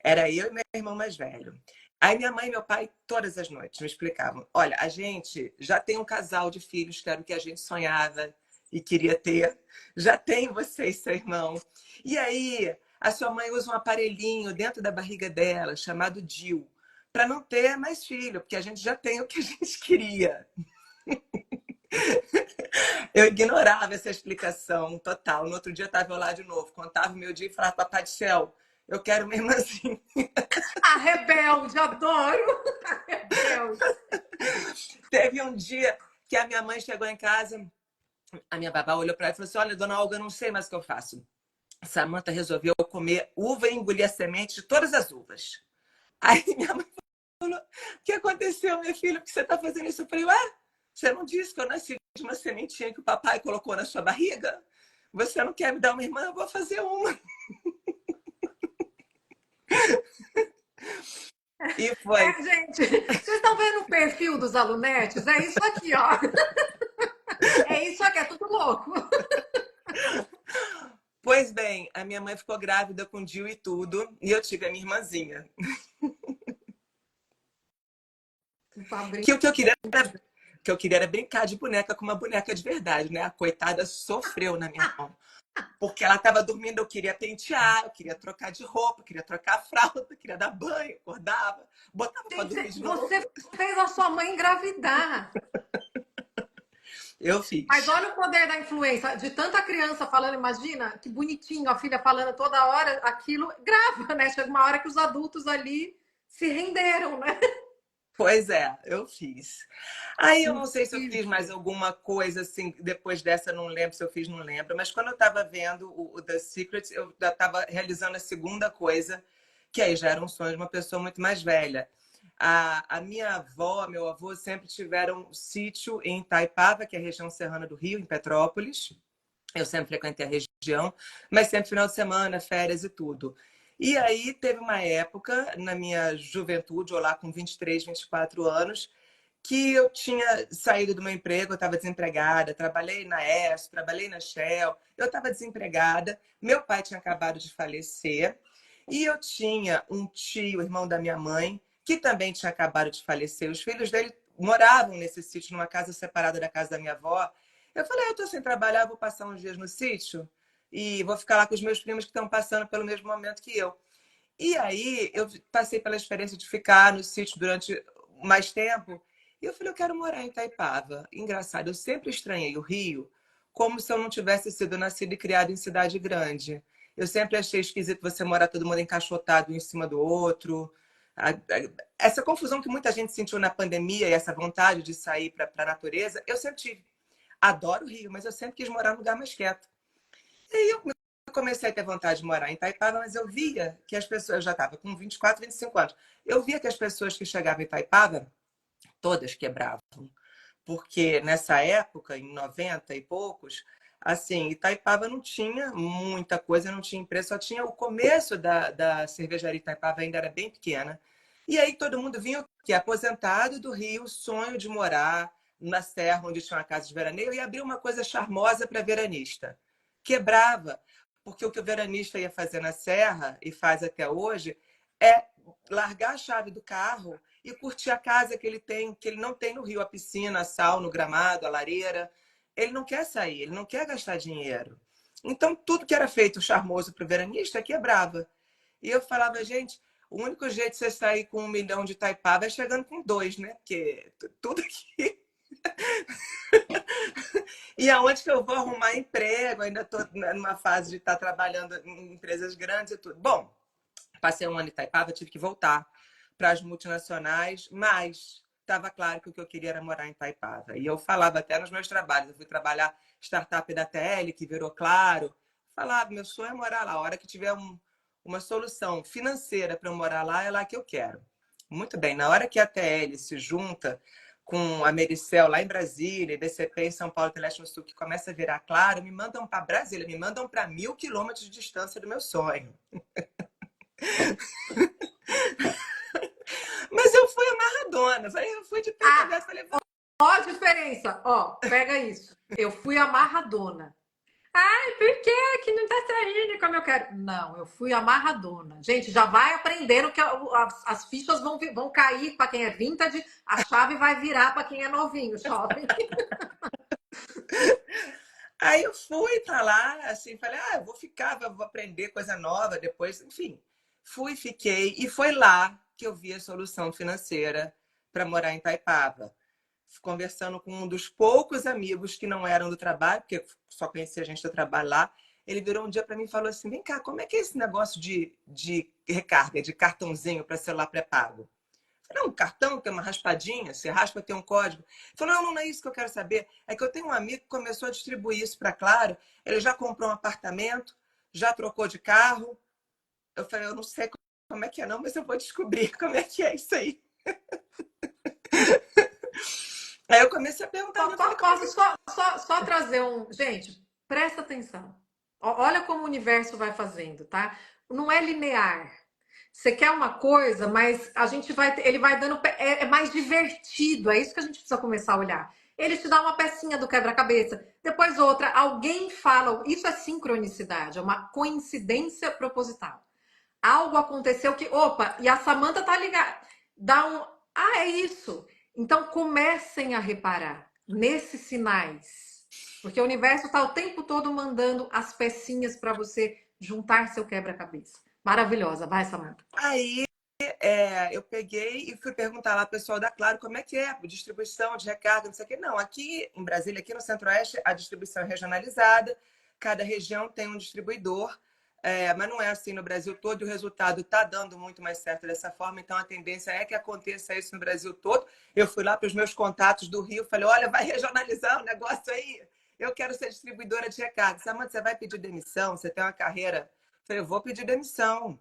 Era eu e meu irmão mais velho. Aí minha mãe e meu pai, todas as noites, me explicavam: olha, a gente já tem um casal de filhos, que era o que a gente sonhava e queria ter. Já tem você e seu irmão. E aí, a sua mãe usa um aparelhinho dentro da barriga dela, chamado DIU, para não ter mais filho, porque a gente já tem o que a gente queria. Eu ignorava essa explicação total. No outro dia, eu estava lá de novo, contava o meu dia e falava: Papai do Céu, eu quero uma irmãzinha. A rebelde, adoro! A rebelde. Teve um dia que a minha mãe chegou em casa, a minha babá olhou para ela e falou assim: olha, dona Olga, eu não sei mais o que eu faço. Samanta resolveu comer uva e engolir a semente de todas as uvas. Aí minha mãe falou: o que aconteceu, minha filha? Por que você está fazendo isso? Eu falei: ué, você não disse que eu nasci de uma sementinha que o papai colocou na sua barriga? Você não quer me dar uma irmã? Eu vou fazer uma. E foi. Gente, vocês estão vendo o perfil dos alunetes? É isso aqui, ó. É isso aqui, é tudo louco. Pois bem, a minha mãe ficou grávida com Dil e tudo, e eu tive a minha irmãzinha. Que o que eu queria era brincar de boneca com uma boneca de verdade, né? A coitada sofreu na minha mão. Porque ela estava dormindo, eu queria pentear, eu queria trocar de roupa, eu queria trocar a fralda, eu queria dar banho, acordava, botava para dormir de novo. Você fez a sua mãe engravidar. Eu Mas fiz. olha o poder da influência. De tanta criança falando, imagina que bonitinho, a filha falando toda hora, aquilo grava, né? Chega uma hora que os adultos ali se renderam, né? Pois é, eu fiz. Aí eu não sei se eu fiz mais Incrível. alguma coisa assim, depois dessa, eu não lembro se eu fiz, não lembro. Mas quando eu estava vendo o The Secret, eu já estava realizando a segunda coisa, que aí já era um sonho de uma pessoa muito mais velha. A minha avó, meu avô sempre tiveram um sítio em Itaipava, que é a região serrana do Rio, em Petrópolis. Eu sempre frequentei a região, mas sempre final de semana, férias e tudo. E aí teve uma época, na minha juventude, ou lá com 23, 24 anos, que eu tinha saído do meu emprego, eu estava desempregada, trabalhei na ESO, trabalhei na Shell, eu estava desempregada, meu pai tinha acabado de falecer, e eu tinha um tio, irmão da minha mãe, que também tinha acabado de falecer. Os filhos dele moravam nesse sítio, numa casa separada da casa da minha avó. Eu falei: eu estou sem trabalhar, vou passar uns dias no sítio. e vou ficar lá com os meus primos que estão passando pelo mesmo momento que eu. E aí eu passei pela experiência de ficar no sítio durante mais tempo. E eu falei, eu quero morar em Itaipava. Engraçado, eu sempre estranhei o Rio como se eu não tivesse sido nascida e criada em cidade grande. Eu sempre achei esquisito você morar todo mundo encaixotado um em cima do outro. Essa confusão que muita gente sentiu na pandemia e essa vontade de sair para a natureza, eu sempre tive. Adoro o Rio, mas eu sempre quis morar num lugar mais quieto. E aí eu comecei a ter vontade de morar em Itaipava, mas eu via que as pessoas, eu já estava com 24, 25 anos, eu via que as pessoas que chegavam em Itaipava, todas quebravam. Porque nessa época, em 90 e poucos, assim, Itaipava não tinha muita coisa, não tinha empresa, só tinha o começo da cervejaria Itaipava, ainda era bem pequena. E aí todo mundo vinha, que é aposentado do Rio, sonho de morar na Serra, onde tinha uma casa de veraneio, e abrir uma coisa charmosa para veranista. Quebrava, porque o que o veranista ia fazer na Serra, e faz até hoje, é largar a chave do carro e curtir a casa que ele tem, que ele não tem no Rio, a piscina, a sauna, o gramado, a lareira. Ele não quer sair, ele não quer gastar dinheiro. Então, tudo que era feito charmoso para o veranista quebrava. E eu falava, gente, o único jeito de você sair com 1 milhão de Itaipava é chegando com 2, né? Porque tudo aqui. E aonde que eu vou arrumar emprego? Ainda estou numa fase de estar trabalhando em empresas grandes e tudo. Bom, passei um ano em Itaipava, tive que voltar para as multinacionais, mas estava claro que o que eu queria era morar em Itaipava. E eu falava até nos meus trabalhos, eu fui trabalhar startup da TL, que virou Claro, falava, meu sonho é morar lá, a hora que tiver uma solução financeira para eu morar lá, é lá que eu quero. Muito bem, na hora que a TL se junta com a Mericel lá em Brasília, e DCP em São Paulo, Teleste no Sul, que começa a virar Claro, me mandam para Brasília, me mandam para 1.000 quilômetros de distância do meu sonho. Mas eu fui amarradona. Eu fui de peito aberto. Falei, Ó a diferença. Ó, pega isso. Eu fui amarradona. Ai, por que que não tá saindo como eu quero? Não, eu fui amarradona. Gente, já vai aprendendo que as fichas vão cair para quem é vintage, a chave vai virar para quem é novinho, jovem. aí eu fui para lá, assim, falei, eu vou ficar, vou aprender coisa nova depois, enfim. Fui, fiquei, e foi lá que eu vi a solução financeira para morar em Itaipava. Conversando com um dos poucos amigos que não eram do trabalho, porque só conhecia a gente do trabalho lá, ele virou um dia para mim e falou assim: vem cá, como é que é esse negócio de recarga, de cartãozinho para celular pré-pago? Não, um cartão tem uma raspadinha, você raspa, tem um código. Ele falou, não, não é isso que eu quero saber. É que eu tenho um amigo que começou a distribuir isso para Claro, ele já comprou um apartamento, já trocou de carro. Eu falei, eu não sei como é que é não, mas eu vou descobrir como é que é isso aí. Aí eu comecei a perguntar. Posso só trazer um. Gente, presta atenção. Olha como o universo vai fazendo, tá? Não é linear. Você quer uma coisa, mas a gente vai. Ele vai dando. É mais divertido. É isso que a gente precisa começar a olhar. Ele te dá uma pecinha do quebra-cabeça, depois outra. Alguém fala. Isso é sincronicidade, é uma coincidência proposital. Algo aconteceu que. Opa, e a Samantha tá ligada. Dá um. Ah, é isso. Então comecem a reparar nesses sinais. Porque o universo está o tempo todo mandando as pecinhas para você juntar seu quebra-cabeça. Maravilhosa. Vai, Samantha. Aí eu peguei e fui perguntar lá ao pessoal da Claro como é que é, distribuição de recarga, não sei o quê. Não, aqui em Brasília, aqui no Centro-Oeste, a distribuição é regionalizada, cada região tem um distribuidor, mas não é assim no Brasil todo, e o resultado está dando muito mais certo dessa forma, então a tendência é que aconteça isso no Brasil todo. Eu fui lá para os meus contatos do Rio, falei, olha, vai regionalizar o negócio aí, eu quero ser distribuidora de recarga. Samantha, você vai pedir demissão? Você tem uma carreira? Eu falei, eu vou pedir demissão.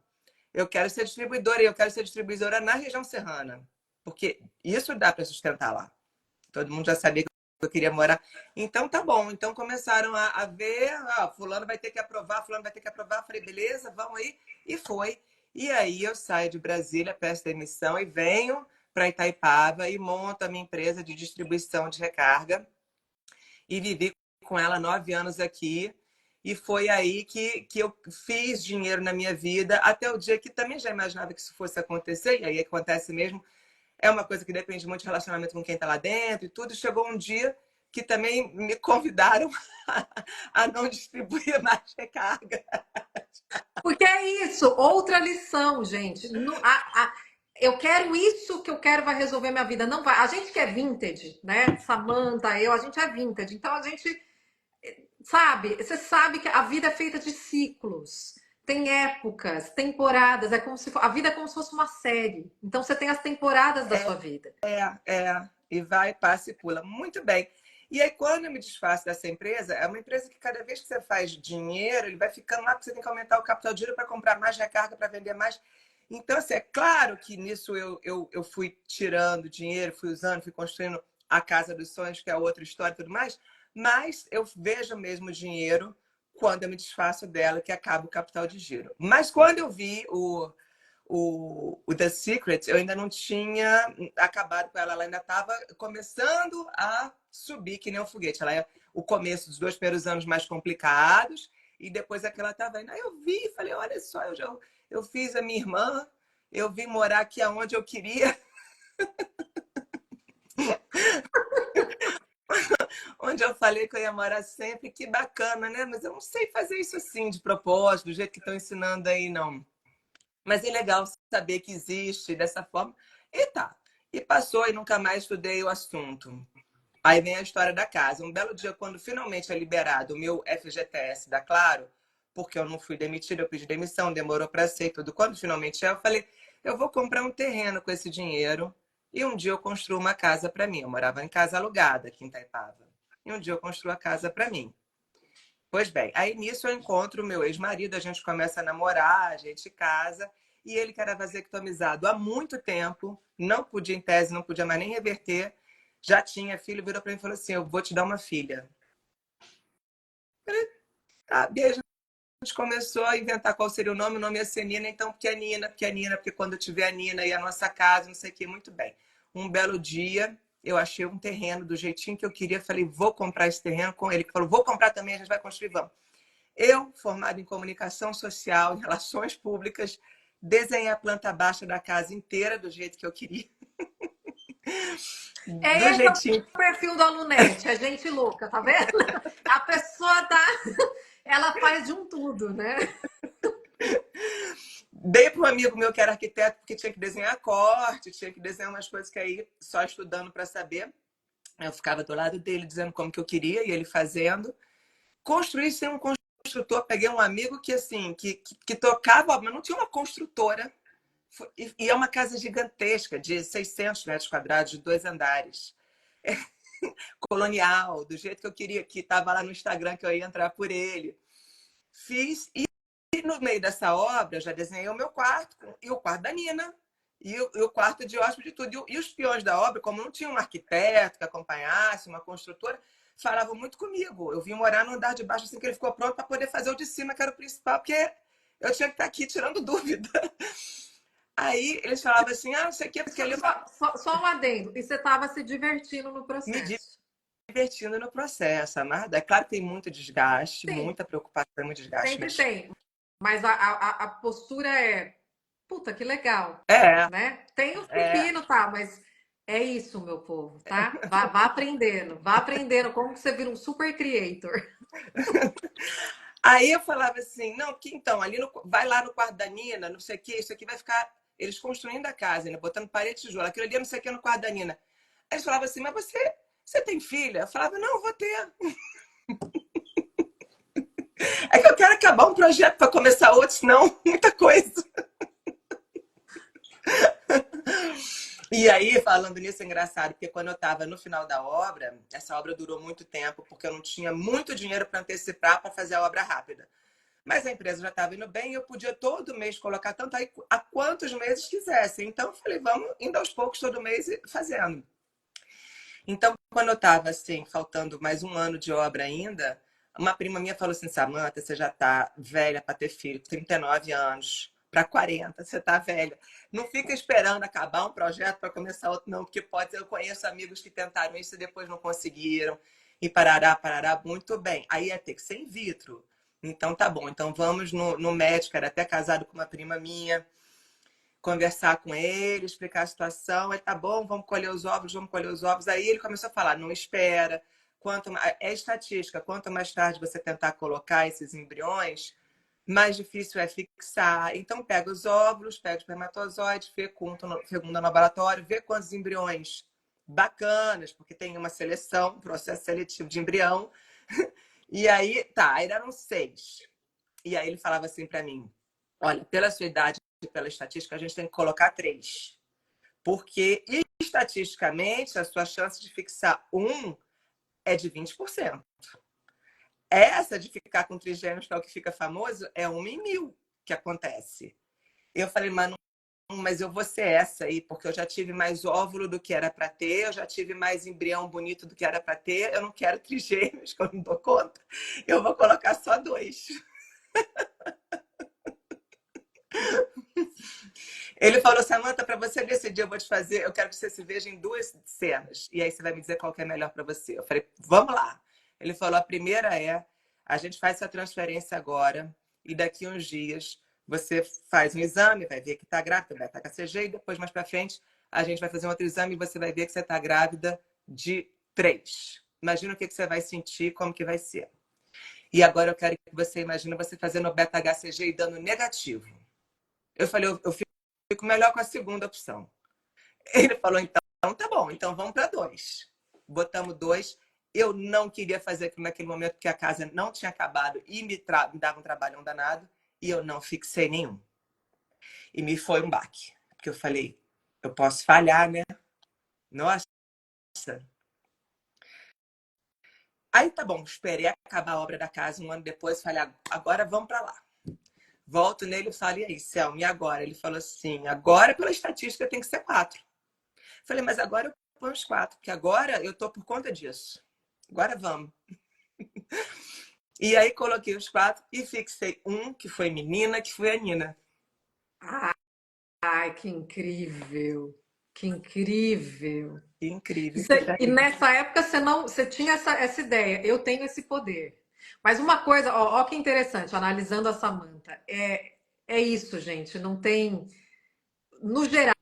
Eu quero ser distribuidora e eu quero ser distribuidora na região serrana, porque isso dá para sustentar lá. Todo mundo já sabia que eu queria morar. Então tá bom. Então começaram a ver, fulano vai ter que aprovar, fulano vai ter que aprovar. Falei, beleza, vamos aí. E foi. E aí eu saio de Brasília, peço demissão e venho para Itaipava e monto a minha empresa de distribuição de recarga. E vivi com ela 9 anos aqui. E foi aí que eu fiz dinheiro na minha vida, até o dia que também já imaginava que isso fosse acontecer, e aí acontece mesmo. É uma coisa que depende muito de relacionamento com quem está lá dentro e tudo. Chegou um dia que também me convidaram a não distribuir mais recarga. Porque é isso, outra lição, gente. Eu quero isso que eu quero vai resolver minha vida. Não vai. A gente que é vintage, né? Samantha, eu, a gente é vintage. Então a gente sabe, você sabe que a vida é feita de ciclos. Tem épocas, temporadas, a vida é como se fosse uma série. Então você tem as temporadas da sua vida. E vai, passa e pula. Muito bem. E aí, quando eu me desfaço dessa empresa, é uma empresa que cada vez que você faz dinheiro, ele vai ficando lá, porque você tem que aumentar o capital de giro para comprar mais recarga, para vender mais. Então, assim, é claro que nisso eu fui tirando dinheiro, fui usando, fui construindo a casa dos sonhos, que é outra história e tudo mais, mas eu vejo mesmo o dinheiro quando eu me desfaço dela, que acaba o capital de giro. Mas quando eu vi o The Secret, eu ainda não tinha acabado com ela, ela ainda estava começando a subir que nem um foguete. Ela é o começo dos 2 primeiros anos mais complicados, e depois é que ela estava indo. Aí eu vi e falei, olha só, eu fiz a minha irmã, eu vim morar aqui aonde eu queria, onde eu falei que eu ia morar sempre, que bacana, né? Mas eu não sei fazer isso assim, de propósito, do jeito que estão ensinando aí, não. Mas é legal saber que existe dessa forma. E tá. E passou e nunca mais estudei o assunto. Aí vem a história da casa. Um belo dia, quando finalmente é liberado o meu FGTS da Claro, porque eu não fui demitida, eu pedi demissão, demorou para ser tudo. Quando finalmente é, eu falei, eu vou comprar um terreno com esse dinheiro e um dia eu construo uma casa para mim. Eu morava em casa alugada aqui em Itaipava. E um dia eu construo a casa para mim. Pois bem, aí nisso eu encontro o meu ex-marido, a gente começa a namorar, a gente casa, e ele que era vasectomizado há muito tempo, não podia, em tese, não podia mais nem reverter, já tinha filho, virou para mim e falou assim, eu vou te dar uma filha. Tá, beijo. A gente começou a inventar qual seria o nome ia ser Nina, então porque é Nina, porque quando eu tiver a Nina e a nossa casa, não sei o que, muito bem. Um belo dia, eu achei um terreno do jeitinho que eu queria, falei, vou comprar esse terreno com ele, que falou, vou comprar também, a gente vai construir, vamos. Eu, formada em comunicação social, em relações públicas, desenhei a planta baixa da casa inteira do jeito que eu queria. Do É esse é o jeitinho. perfil da Lunete, é gente louca, tá vendo? A pessoa tá. Ela faz de um tudo, né? Dei para um amigo meu que era arquiteto, porque tinha que desenhar corte, tinha que desenhar umas coisas que aí, só estudando para saber. Eu ficava do lado dele dizendo como que eu queria e ele fazendo. Construí sem um construtor, peguei um amigo que assim, que tocava, mas não tinha uma construtora. E é uma casa gigantesca, de 600 metros quadrados, de 2 andares. Colonial, do jeito que eu queria, que estava lá no Instagram que eu ia entrar por ele. Fiz, e no meio dessa obra, eu já desenhei o meu quarto, e o quarto da Nina, e o quarto de hóspede de tudo. E os peões da obra, como não tinha um arquiteto que acompanhasse, uma construtora, falavam muito comigo. Eu vim morar no andar de baixo assim que ele ficou pronto para poder fazer o de cima, que era o principal, porque eu tinha que estar aqui tirando dúvida. Aí eles falavam assim, ah, isso aqui é porque ele Só um adendo. E você estava se divertindo no me processo. divertindo no processo, Amada. É claro que tem muito desgaste, Sim, muita preocupação, muito desgaste, sempre mas tem. Mas a postura é, puta, que legal, é, né? Tem os é. pepinos, tá? Mas é isso, meu povo, tá? Vá aprendendo como que você vira um super creator. Aí eu falava assim, não, que então, ali vai lá no quarto da Nina, não sei o que, isso aqui vai ficar. Eles construindo a casa, né? Botando parede de tijolo, aquilo ali não sei o que no quarto da Nina. Aí eles falavam assim, mas você tem filha? Eu falava, não, vou ter. É que eu quero acabar um projeto para começar outro, senão muita coisa. E aí, falando nisso, é engraçado, porque quando eu estava no final da obra, essa obra durou muito tempo, porque eu não tinha muito dinheiro para antecipar para fazer a obra rápida. Mas a empresa já estava indo bem e eu podia todo mês colocar tanto aí a quantos meses quisesse. Então, eu falei, vamos indo aos poucos todo mês e fazendo. Então, quando eu estava assim, faltando mais um ano de obra ainda, uma prima minha falou assim, Samantha, você já está velha para ter filho, 39 anos, para 40, você está velha. Não fica esperando acabar um projeto para começar outro, não, porque pode ser, eu conheço amigos que tentaram isso e depois não conseguiram, e parará, muito bem. Aí ia ter que ser in vitro. Então tá bom, então vamos no médico, era até casado com uma prima minha, conversar com ele, explicar a situação, aí tá bom, vamos colher os ovos, vamos colher os ovos. Aí ele começou a falar, não espera, é estatística, quanto mais tarde você tentar colocar esses embriões, mais difícil é fixar. Então, pega os óvulos, pega o espermatozoide, fecunda no laboratório, vê quantos embriões bacanas, porque tem uma seleção, um processo seletivo de embrião. E aí, tá, aí eram 6. E aí ele falava assim para mim, olha, pela sua idade e pela estatística, a gente tem que colocar 3. Porque, estatisticamente, a sua chance de fixar um é de 20%. Essa de ficar com trigêmeos, que é o que fica famoso, é 1 em 1000 que acontece. Eu falei, mas eu vou ser essa aí, porque eu já tive mais óvulo do que era para ter, eu já tive mais embrião bonito do que era para ter, eu não quero trigêmeos, que eu não dou conta. Eu vou colocar só 2. Ele falou, Samantha, para você decidir, eu vou te fazer, eu quero que você se veja em 2 cenas. E aí você vai me dizer qual que é melhor para você. Eu falei, vamos lá. Ele falou, a primeira é, a gente faz essa transferência agora e daqui uns dias você faz um exame, vai ver que está grávida, vai estar HCG, e depois, mais para frente, a gente vai fazer um outro exame e você vai ver que você está grávida de 3. Imagina o que você vai sentir, como que vai ser. E agora eu quero que você imagine você fazendo o beta-HCG e dando negativo. Eu falei, eu fico melhor com a segunda opção. Ele falou, então tá bom, então vamos para 2. Botamos 2. Eu não queria fazer aquilo naquele momento, porque a casa não tinha acabado e me dava um trabalhão danado, e eu não fixei nenhum. E me foi um baque, porque eu falei, eu posso falhar, né? Nossa. Aí tá bom, esperei acabar a obra da casa, um ano depois, falei, agora vamos para lá. Volto nele e falo, e aí, Selma, e agora? Ele falou assim, agora pela estatística tem que ser 4. Falei, mas agora eu ponho os 4, porque agora eu tô por conta disso. Agora vamos. E aí coloquei os 4 e fixei um, que foi menina, que foi a Nina. Ai, que incrível! Que incrível! Incrível. E nessa época você tinha essa ideia, eu tenho esse poder. Mas uma coisa, ó que interessante, analisando a Samantha, é isso, gente, não tem. No geral,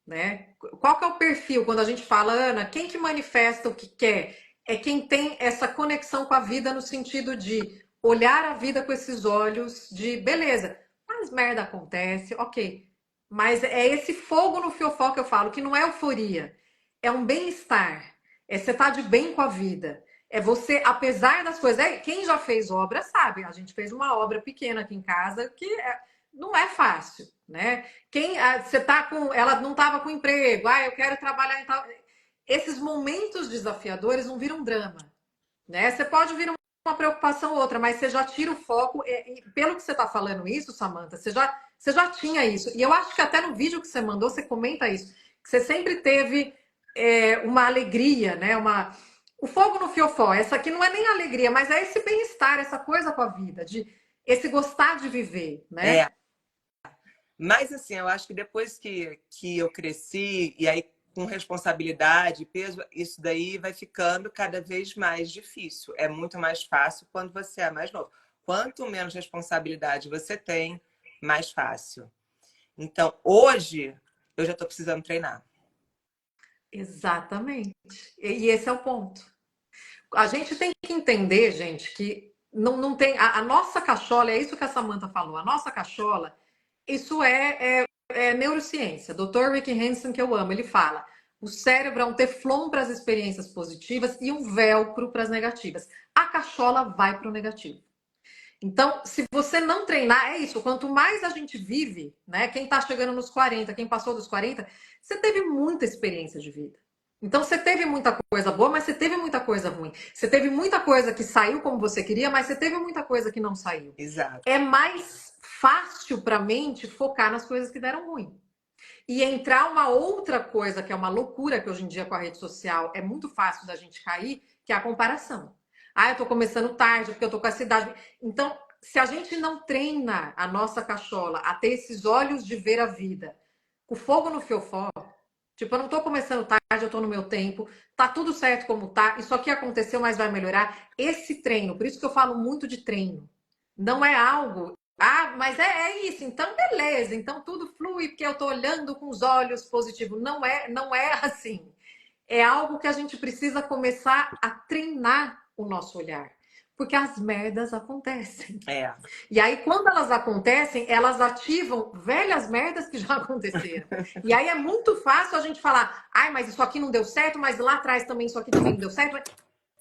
né? Qual que é o perfil quando a gente fala, Ana, quem que manifesta o que quer? É quem tem essa conexão com a vida no sentido de olhar a vida com esses olhos de beleza, mas merda acontece, ok. Mas é esse fogo no fiofó que eu falo, que não é euforia, é um bem-estar. É você estar de bem com a vida. É você, apesar das coisas. Quem já fez obra sabe, a gente fez uma obra pequena aqui em casa que não é fácil, né? Você tá com, ela não estava com emprego, eu quero trabalhar em tal. Esses momentos desafiadores não viram drama, né? Você pode vir uma preocupação ou outra, mas você já tira o foco. E pelo que você está falando isso, Samantha, você já tinha isso. E eu acho que até no vídeo que você mandou, você comenta isso. Que você sempre teve uma alegria, né? O fogo no fiofó. Essa aqui não é nem alegria, mas é esse bem-estar, essa coisa com a vida, de esse gostar de viver, né? Mas assim, eu acho que depois que eu cresci, e aí com responsabilidade, peso, isso daí vai ficando cada vez mais difícil. É muito mais fácil quando você é mais novo. Quanto menos responsabilidade você tem, mais fácil. Então, hoje, eu já estou precisando treinar. Exatamente. E esse é o ponto. A gente tem que entender, gente, que não tem. A nossa cachola, é isso que a Samantha falou, a nossa cachola, isso é neurociência. Dr. Rick Hanson, que eu amo, ele fala: o cérebro é um teflon para as experiências positivas e um velcro para as negativas. A cachola vai para o negativo. Então, se você não treinar, é isso. Quanto mais a gente vive, né? Quem está chegando nos 40, quem passou dos 40, você teve muita experiência de vida. Então, você teve muita coisa boa, mas você teve muita coisa ruim. Você teve muita coisa que saiu como você queria, mas você teve muita coisa que não saiu. Exato. É mais fácil para a mente focar nas coisas que deram ruim. E entrar uma outra coisa, que é uma loucura que hoje em dia com a rede social é muito fácil da gente cair, que é a comparação. Eu tô começando tarde, porque eu tô com essa idade. Então, se a gente não treina a nossa cachola a ter esses olhos de ver a vida, o fogo no fiofó, tipo, eu não tô começando tarde, eu tô no meu tempo, tá tudo certo como tá, isso aqui aconteceu, mas vai melhorar. Esse treino, por isso que eu falo muito de treino. Não é algo mas é isso, então beleza, então tudo flui porque eu tô olhando com os olhos positivos. Não é assim. é algo que a gente precisa começar a treinar o nosso olhar. Porque as merdas acontecem. É. E aí, quando elas acontecem, elas ativam velhas merdas que já aconteceram. E aí é muito fácil a gente falar, ai, mas isso aqui não deu certo, mas lá atrás também isso aqui também não deu certo.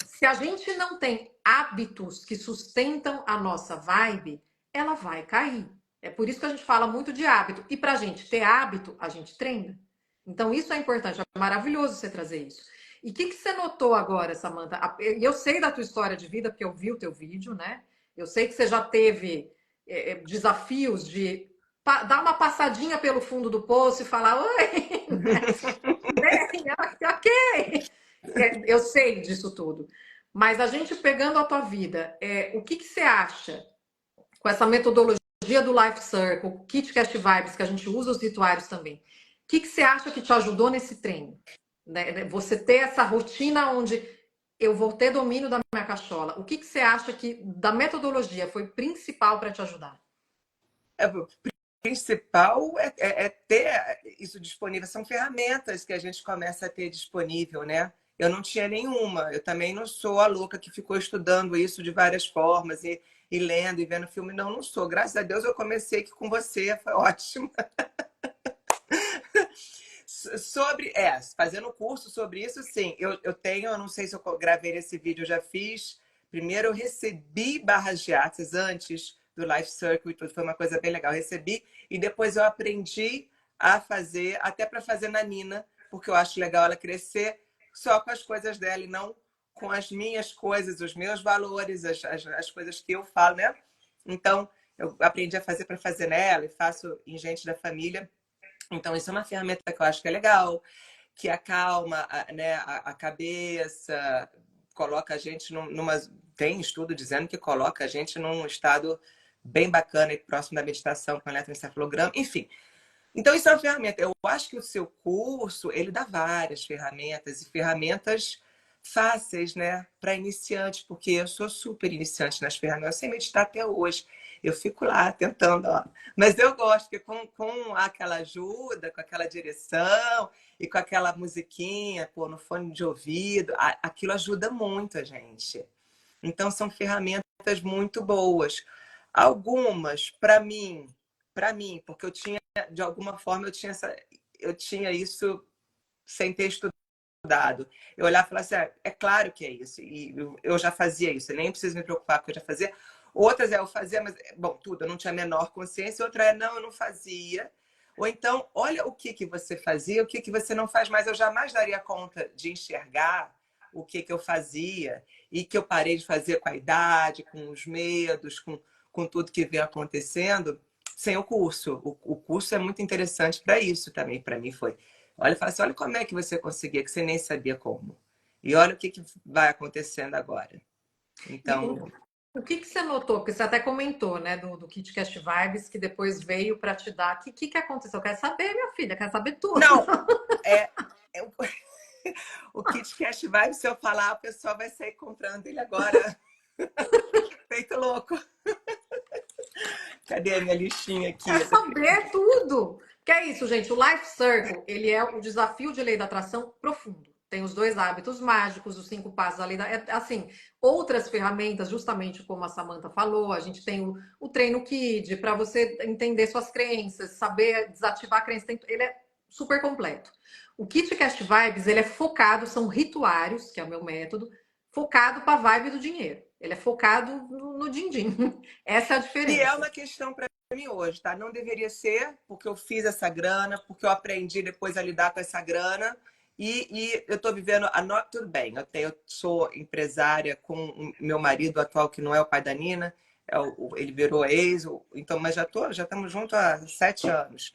Se a gente não tem hábitos que sustentam a nossa vibe, ela vai cair. É por isso que a gente fala muito de hábito. E para a gente ter hábito, a gente treina. Então, isso é importante. É maravilhoso você trazer isso. E o que você notou agora, Samantha? Eu sei da tua história de vida, porque eu vi o teu vídeo, né? Eu sei que você já teve desafios de dar uma passadinha pelo fundo do poço e falar, oi, bem, ok. Eu sei disso tudo. Mas a gente pegando a tua vida, o que você acha com essa metodologia do Life Circle, o KitCast Vibes, que a gente usa os rituários também? O que você acha que te ajudou nesse treino? Né? Você ter essa rotina onde eu vou ter domínio da minha cachola. O que você acha que da metodologia foi principal para te ajudar? O principal é ter isso disponível. São ferramentas que a gente começa a ter disponível, né? Eu não tinha nenhuma. Eu também não sou a louca que ficou estudando isso de várias formas e lendo e vendo filme. Não, não sou. Graças a Deus eu comecei aqui com você. Foi ótimo. Fazendo curso sobre isso, sim. Eu não sei se eu gravei esse vídeo, eu já fiz. Primeiro eu recebi barras de artes antes do Life Circle e tudo, foi uma coisa bem legal. Eu recebi e depois eu aprendi a fazer, até para fazer na Nina, porque eu acho legal ela crescer só com as coisas dela e não com as minhas coisas, os meus valores, as coisas que eu falo, né? Então, eu aprendi a fazer para fazer nela e faço em gente da família. Então, isso é uma ferramenta que eu acho que é legal, que acalma, né, a cabeça, coloca a gente numa... Tem estudo dizendo que coloca a gente num estado bem bacana e próximo da meditação com eletroencefalograma, enfim. Então, isso é uma ferramenta. Eu acho que o seu curso, ele dá várias ferramentas, e ferramentas fáceis, né, para iniciantes, porque eu sou super iniciante nas ferramentas, eu sei meditar até hoje. Eu fico lá tentando, ó. Mas eu gosto que com aquela ajuda, com aquela direção e com aquela musiquinha, pô, no fone de ouvido, aquilo ajuda muito a gente. Então, são ferramentas muito boas. Algumas, para mim, porque eu tinha, de alguma forma, eu tinha isso sem ter estudado. Eu olhava e falava assim, é claro que é isso. E eu já fazia isso, eu nem preciso me preocupar porque eu já fazia. Outras eu fazia, mas, bom, tudo, eu não tinha a menor consciência. Outra não, eu não fazia. Ou então, olha o que você fazia, o que você não faz mais. Eu jamais daria conta de enxergar o que eu fazia e que eu parei de fazer com a idade, com os medos, com tudo que vem acontecendo, sem o curso. O curso é muito interessante para isso também, para mim foi. Olha, fala assim, olha como é que você conseguia, que você nem sabia como. E olha o que vai acontecendo agora. E Então, o que você notou? Porque você até comentou, né, do KitCast Vibes, que depois veio para te dar. O que aconteceu? Eu quero saber, minha filha, quero saber tudo. não, é, é o KitCast vai, se eu falar, o pessoal vai sair comprando ele agora. Feito louco. Cadê a minha listinha aqui? Quero saber tudo. Que é isso, gente. O Life Circle, ele é o desafio de lei da atração profundo. Tem os 2 hábitos mágicos, os 5 passos da lei da... assim, outras ferramentas, justamente como a Samantha falou, a gente tem o treino KID, para você entender suas crenças, saber desativar a crença. Ele é super completo. O KitCast Vibes, ele é focado, são rituários, que é o meu método, focado para a vibe do dinheiro. Ele é focado no din-din. Essa é a E é diferença. uma questão para mim hoje, tá? Não deveria ser, porque eu fiz essa grana, porque eu aprendi depois a lidar com essa grana. E eu estou vivendo. Tudo bem, eu sou empresária com o meu marido atual, que não é o pai da Nina, ele virou ex, então, mas já estamos juntos há 7 anos.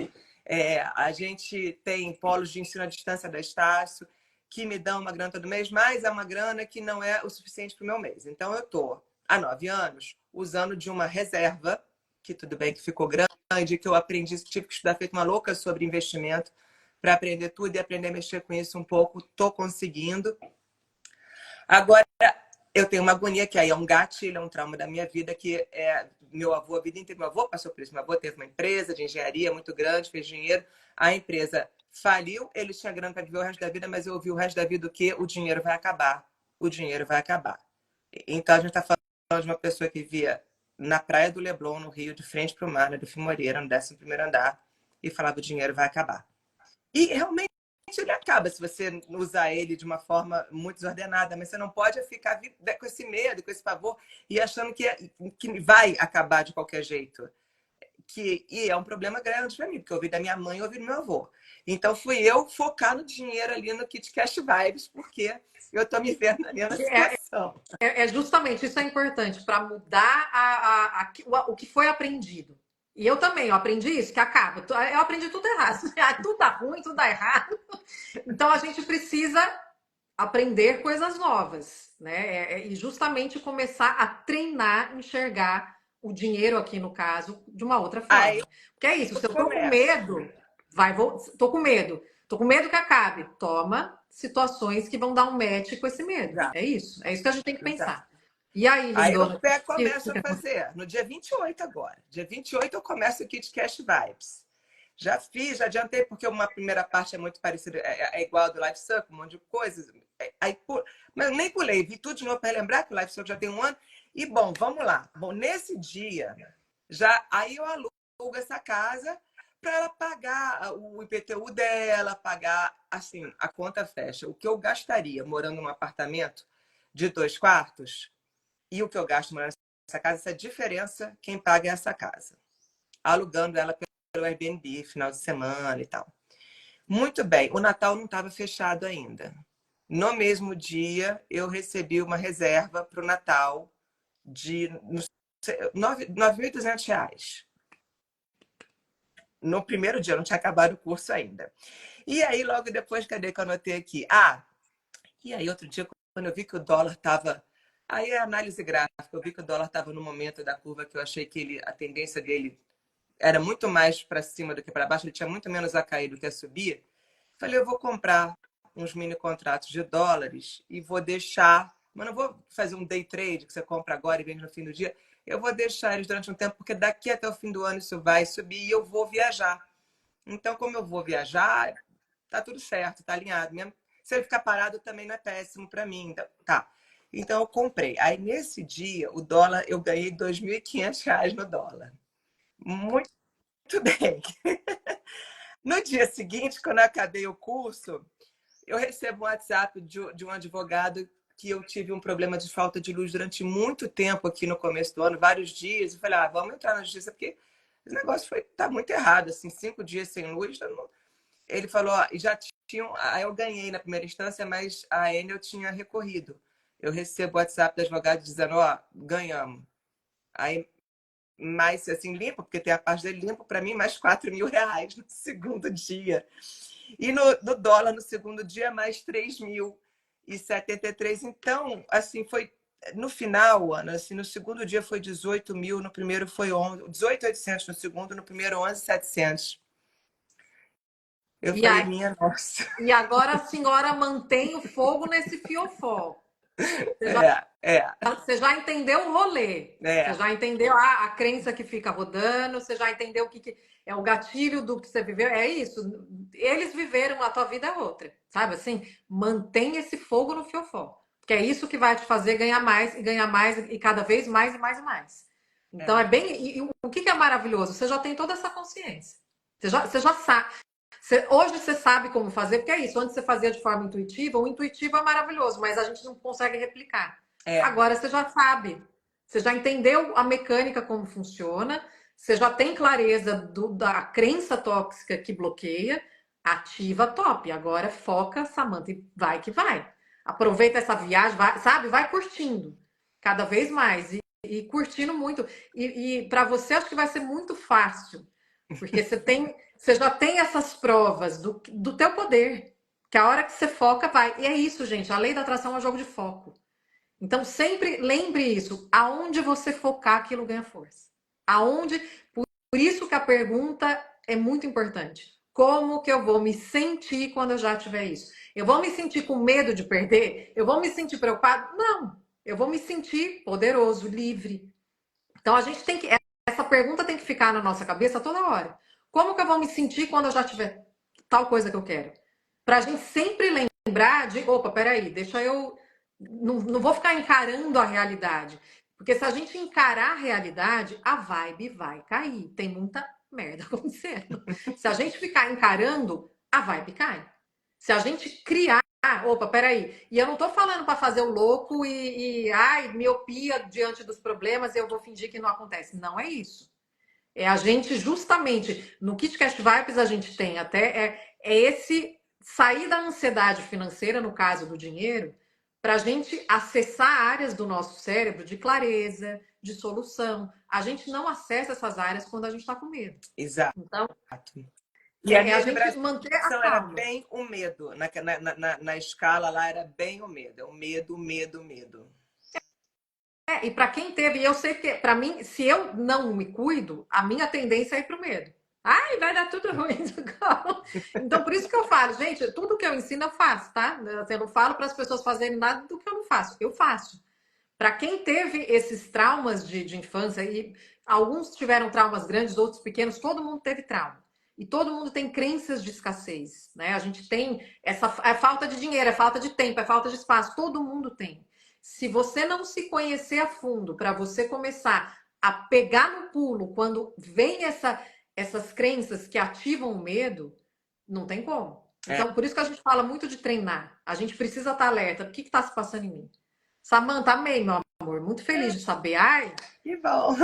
A gente tem polos de ensino à distância da Estácio, que me dão uma grana todo mês, mas é uma grana que não é o suficiente para o meu mês. Então, eu estou há 9 anos usando de uma reserva, que tudo bem que ficou grande, que eu aprendi, tive que estudar feito uma louca sobre investimento para aprender tudo e aprender a mexer com isso um pouco. Estou conseguindo. Agora, eu tenho uma agonia que aí é um gatilho, é um trauma da minha vida, que é meu avô, a vida inteira. Meu avô passou por isso. Meu avô teve uma empresa de engenharia muito grande, fez dinheiro. A empresa faliu, ele tinha grana para viver o resto da vida, mas eu ouvi o resto da vida o quê? O dinheiro vai acabar. O dinheiro vai acabar. Então a gente está falando de uma pessoa que via na praia do Leblon, no Rio, de frente para o mar, né, do Fim Moreira, no 11º andar, e falava o dinheiro vai acabar. E realmente ele acaba se você usar ele de uma forma muito desordenada, mas você não pode ficar com esse medo, com esse pavor e achando que vai acabar de qualquer jeito. E é um problema grande para mim, porque eu ouvi da minha mãe e ouvi do meu avô. Então fui eu focar no dinheiro ali no Kit Cash Vibes, porque eu tô me vendo ali na situação. Justamente isso é importante para mudar o que foi aprendido. E eu também, eu aprendi isso, que acaba. Eu aprendi tudo errado. Tudo dá ruim, tudo dá errado. Então a gente precisa aprender coisas novas, né? E justamente começar a treinar, enxergar o dinheiro aqui no caso de uma outra forma. Aí, porque é isso, se eu tô com medo, tô com medo. Tô com medo que acabe. Toma situações que vão dar um match com esse medo. Exato. É isso que a gente tem que pensar. Exato. E aí, lindona? Aí eu começo a fazer, no dia 28 agora. Dia 28 eu começo o Kit Cash Vibes. Já fiz, já adiantei, porque uma primeira parte é muito parecida, é igual ao do Life Circle, um monte de coisas. Mas eu nem pulei, vi tudo de novo para relembrar que o Life Circle já tem um ano. E, bom, vamos lá. Bom, nesse dia, aí eu alugo essa casa para ela pagar o IPTU dela, pagar, assim, a conta fecha. O que eu gastaria morando num apartamento de 2 quartos e o que eu gasto morando nessa casa, essa diferença, quem paga é essa casa. Alugando ela pelo Airbnb, final de semana e tal. Muito bem, o Natal não estava fechado ainda. No mesmo dia, eu recebi uma reserva para o Natal de R$ 9.200. No primeiro dia, não tinha acabado o curso ainda. E aí, logo depois, cadê que eu anotei aqui? E aí outro dia, quando eu vi que o dólar estava... Aí é análise gráfica, eu vi que o dólar estava no momento da curva que eu achei que a tendência dele era muito mais para cima do que para baixo, ele tinha muito menos a cair do que a subir. Falei, eu vou comprar uns mini contratos de dólares e vou deixar, mas não vou fazer um day trade que você compra agora e vende no fim do dia. Eu vou deixar eles durante um tempo, porque daqui até o fim do ano isso vai subir e eu vou viajar. Então, como eu vou viajar, tá tudo certo, tá alinhado. Mesmo se ele ficar parado também não é péssimo para mim. Então, tá. Então eu comprei. Aí nesse dia, o dólar, eu ganhei R$ 2.500 no dólar. Muito bem. No dia seguinte, quando eu acabei o curso, eu recebo um WhatsApp de um advogado que eu tive um problema de falta de luz durante muito tempo aqui no começo do ano, vários dias. Eu falei, vamos entrar na justiça, porque esse negócio tá muito errado, assim, 5 dias sem luz. Ele falou, já tinham... Aí eu ganhei na primeira instância, mas a Enel tinha recorrido. Eu recebo o WhatsApp do advogado dizendo, ganhamos. Aí, mais assim, limpo, porque tem a parte dele limpo, para mim, mais R$ 4.000 no segundo dia. E no dólar, no segundo dia, mais 3.073. Então, assim, foi no final, Ana, assim, no segundo dia foi 18.000, no primeiro foi 18.800 no segundo, no primeiro 11.700. Eu falei, minha nossa. E agora a senhora mantém o fogo nesse fiofó. Você já entendeu o rolê. Você já entendeu a crença que fica rodando, você já entendeu o que é o gatilho do que você viveu. É isso. Eles viveram, a tua vida é outra. Sabe assim? Mantém esse fogo no fiofó. Porque é isso que vai te fazer ganhar mais e cada vez mais e mais e mais. Então é bem. E o que é maravilhoso? Você já tem toda essa consciência. Você já sabe. Hoje você sabe como fazer, porque é isso. Antes você fazia de forma intuitiva, o intuitivo é maravilhoso, mas a gente não consegue replicar. Agora você já sabe. Você já entendeu a mecânica como funciona, você já tem clareza da crença tóxica que bloqueia, ativa top. Agora foca, Samantha, e vai que vai. Aproveita essa viagem, vai curtindo cada vez mais e curtindo muito. E para você acho que vai ser muito fácil, porque você já tem essas provas do teu poder, que a hora que você foca, vai. E é isso, gente. A lei da atração é um jogo de foco. Então, sempre lembre isso. Aonde você focar, aquilo ganha força. Por isso que a pergunta é muito importante. Como que eu vou me sentir quando eu já tiver isso? Eu vou me sentir com medo de perder? Eu vou me sentir preocupado? Não. Eu vou me sentir poderoso, livre. Então, a gente tem que... Essa pergunta tem que ficar na nossa cabeça toda hora. Como que eu vou me sentir quando eu já tiver tal coisa que eu quero. Pra gente sempre lembrar de, opa, peraí, deixa eu. Não vou ficar encarando a realidade. Porque se a gente encarar a realidade, a vibe vai cair. Tem muita merda acontecendo. Se a gente ficar encarando, a vibe cai. Se a gente criar, opa, peraí. E eu não tô falando para fazer o louco ai, miopia diante dos problemas e eu vou fingir que não acontece. Não é isso. É a gente, justamente, no KitCast Vibes a gente tem até, esse sair da ansiedade financeira, no caso do dinheiro, para a gente acessar áreas do nosso cérebro de clareza, de solução. A gente não acessa essas áreas quando a gente está com medo. Exato. Então, E a a minha gente manter a era calma. bem o medo. Na escala lá era bem o medo. É o medo, medo, medo. E para quem teve, e eu sei que, para mim, se eu não me cuido, a minha tendência é ir pro medo. Ai, vai dar tudo ruim. Então, por isso que eu falo, gente, tudo que eu ensino eu faço, tá? Eu não falo para as pessoas fazerem nada do que eu não faço. Eu faço. Para quem teve esses traumas de infância, e alguns tiveram traumas grandes, outros pequenos, todo mundo teve trauma. E todo mundo tem crenças de escassez, né? A gente tem essa falta de dinheiro, é falta de tempo, é falta de espaço, todo mundo tem. Se você não se conhecer a fundo, para você começar a pegar no pulo quando vem essas crenças que ativam o medo, não tem como. Então, por isso que a gente fala muito de treinar. A gente precisa estar alerta. O que está se passando em mim? Samanta, amei, meu amor. Muito feliz de saber. Ai, que bom.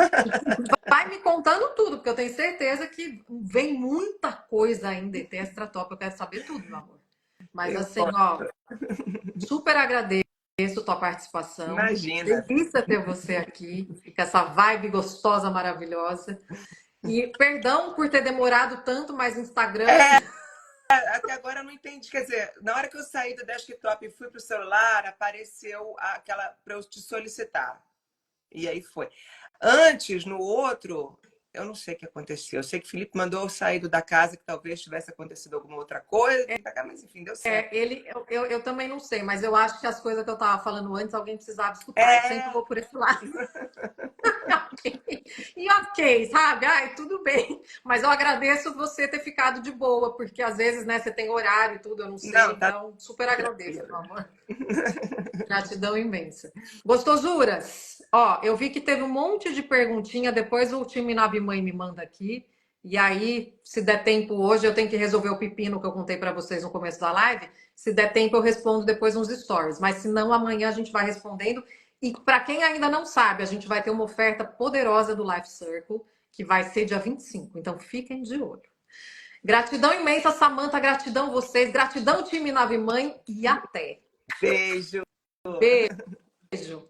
vai me contando tudo, porque eu tenho certeza que vem muita coisa ainda. E tem extra top, eu quero saber tudo, meu amor. Mas assim, ó, super agradeço tua participação. Imagina. Delícia ter você aqui, com essa vibe gostosa, maravilhosa. E perdão por ter demorado tanto, mas Instagram. Até agora eu não entendi. Quer dizer, na hora que eu saí do desktop e fui pro celular, apareceu aquela para eu te solicitar. E aí foi. Antes, no outro, eu não sei o que aconteceu. Eu sei que o Felipe mandou eu sair da casa, que talvez tivesse acontecido alguma outra coisa, mas enfim, deu certo. Eu também não sei, mas eu acho que as coisas que eu estava falando antes, alguém precisava escutar. Eu sempre vou por esse lado. E ok, sabe? Ai, tudo bem. Mas eu agradeço você ter ficado de boa, porque às vezes, né, você tem horário e tudo, eu não sei. Não, tá... Então, super agradeço, meu amor. Gratidão imensa. Gostosuras, ó, eu vi que teve um monte de perguntinha, depois o time Nave Mãe me manda aqui. E aí, se der tempo hoje, eu tenho que resolver o pepino que eu contei para vocês no começo da live. Se der tempo, eu respondo depois uns stories. Mas se não, amanhã a gente vai respondendo. E para quem ainda não sabe, a gente vai ter uma oferta poderosa do Life Circle, que vai ser dia 25. então fiquem de olho. Gratidão imensa, Samanta, gratidão vocês, gratidão time Nave Mãe e até. Beijo. Beijo.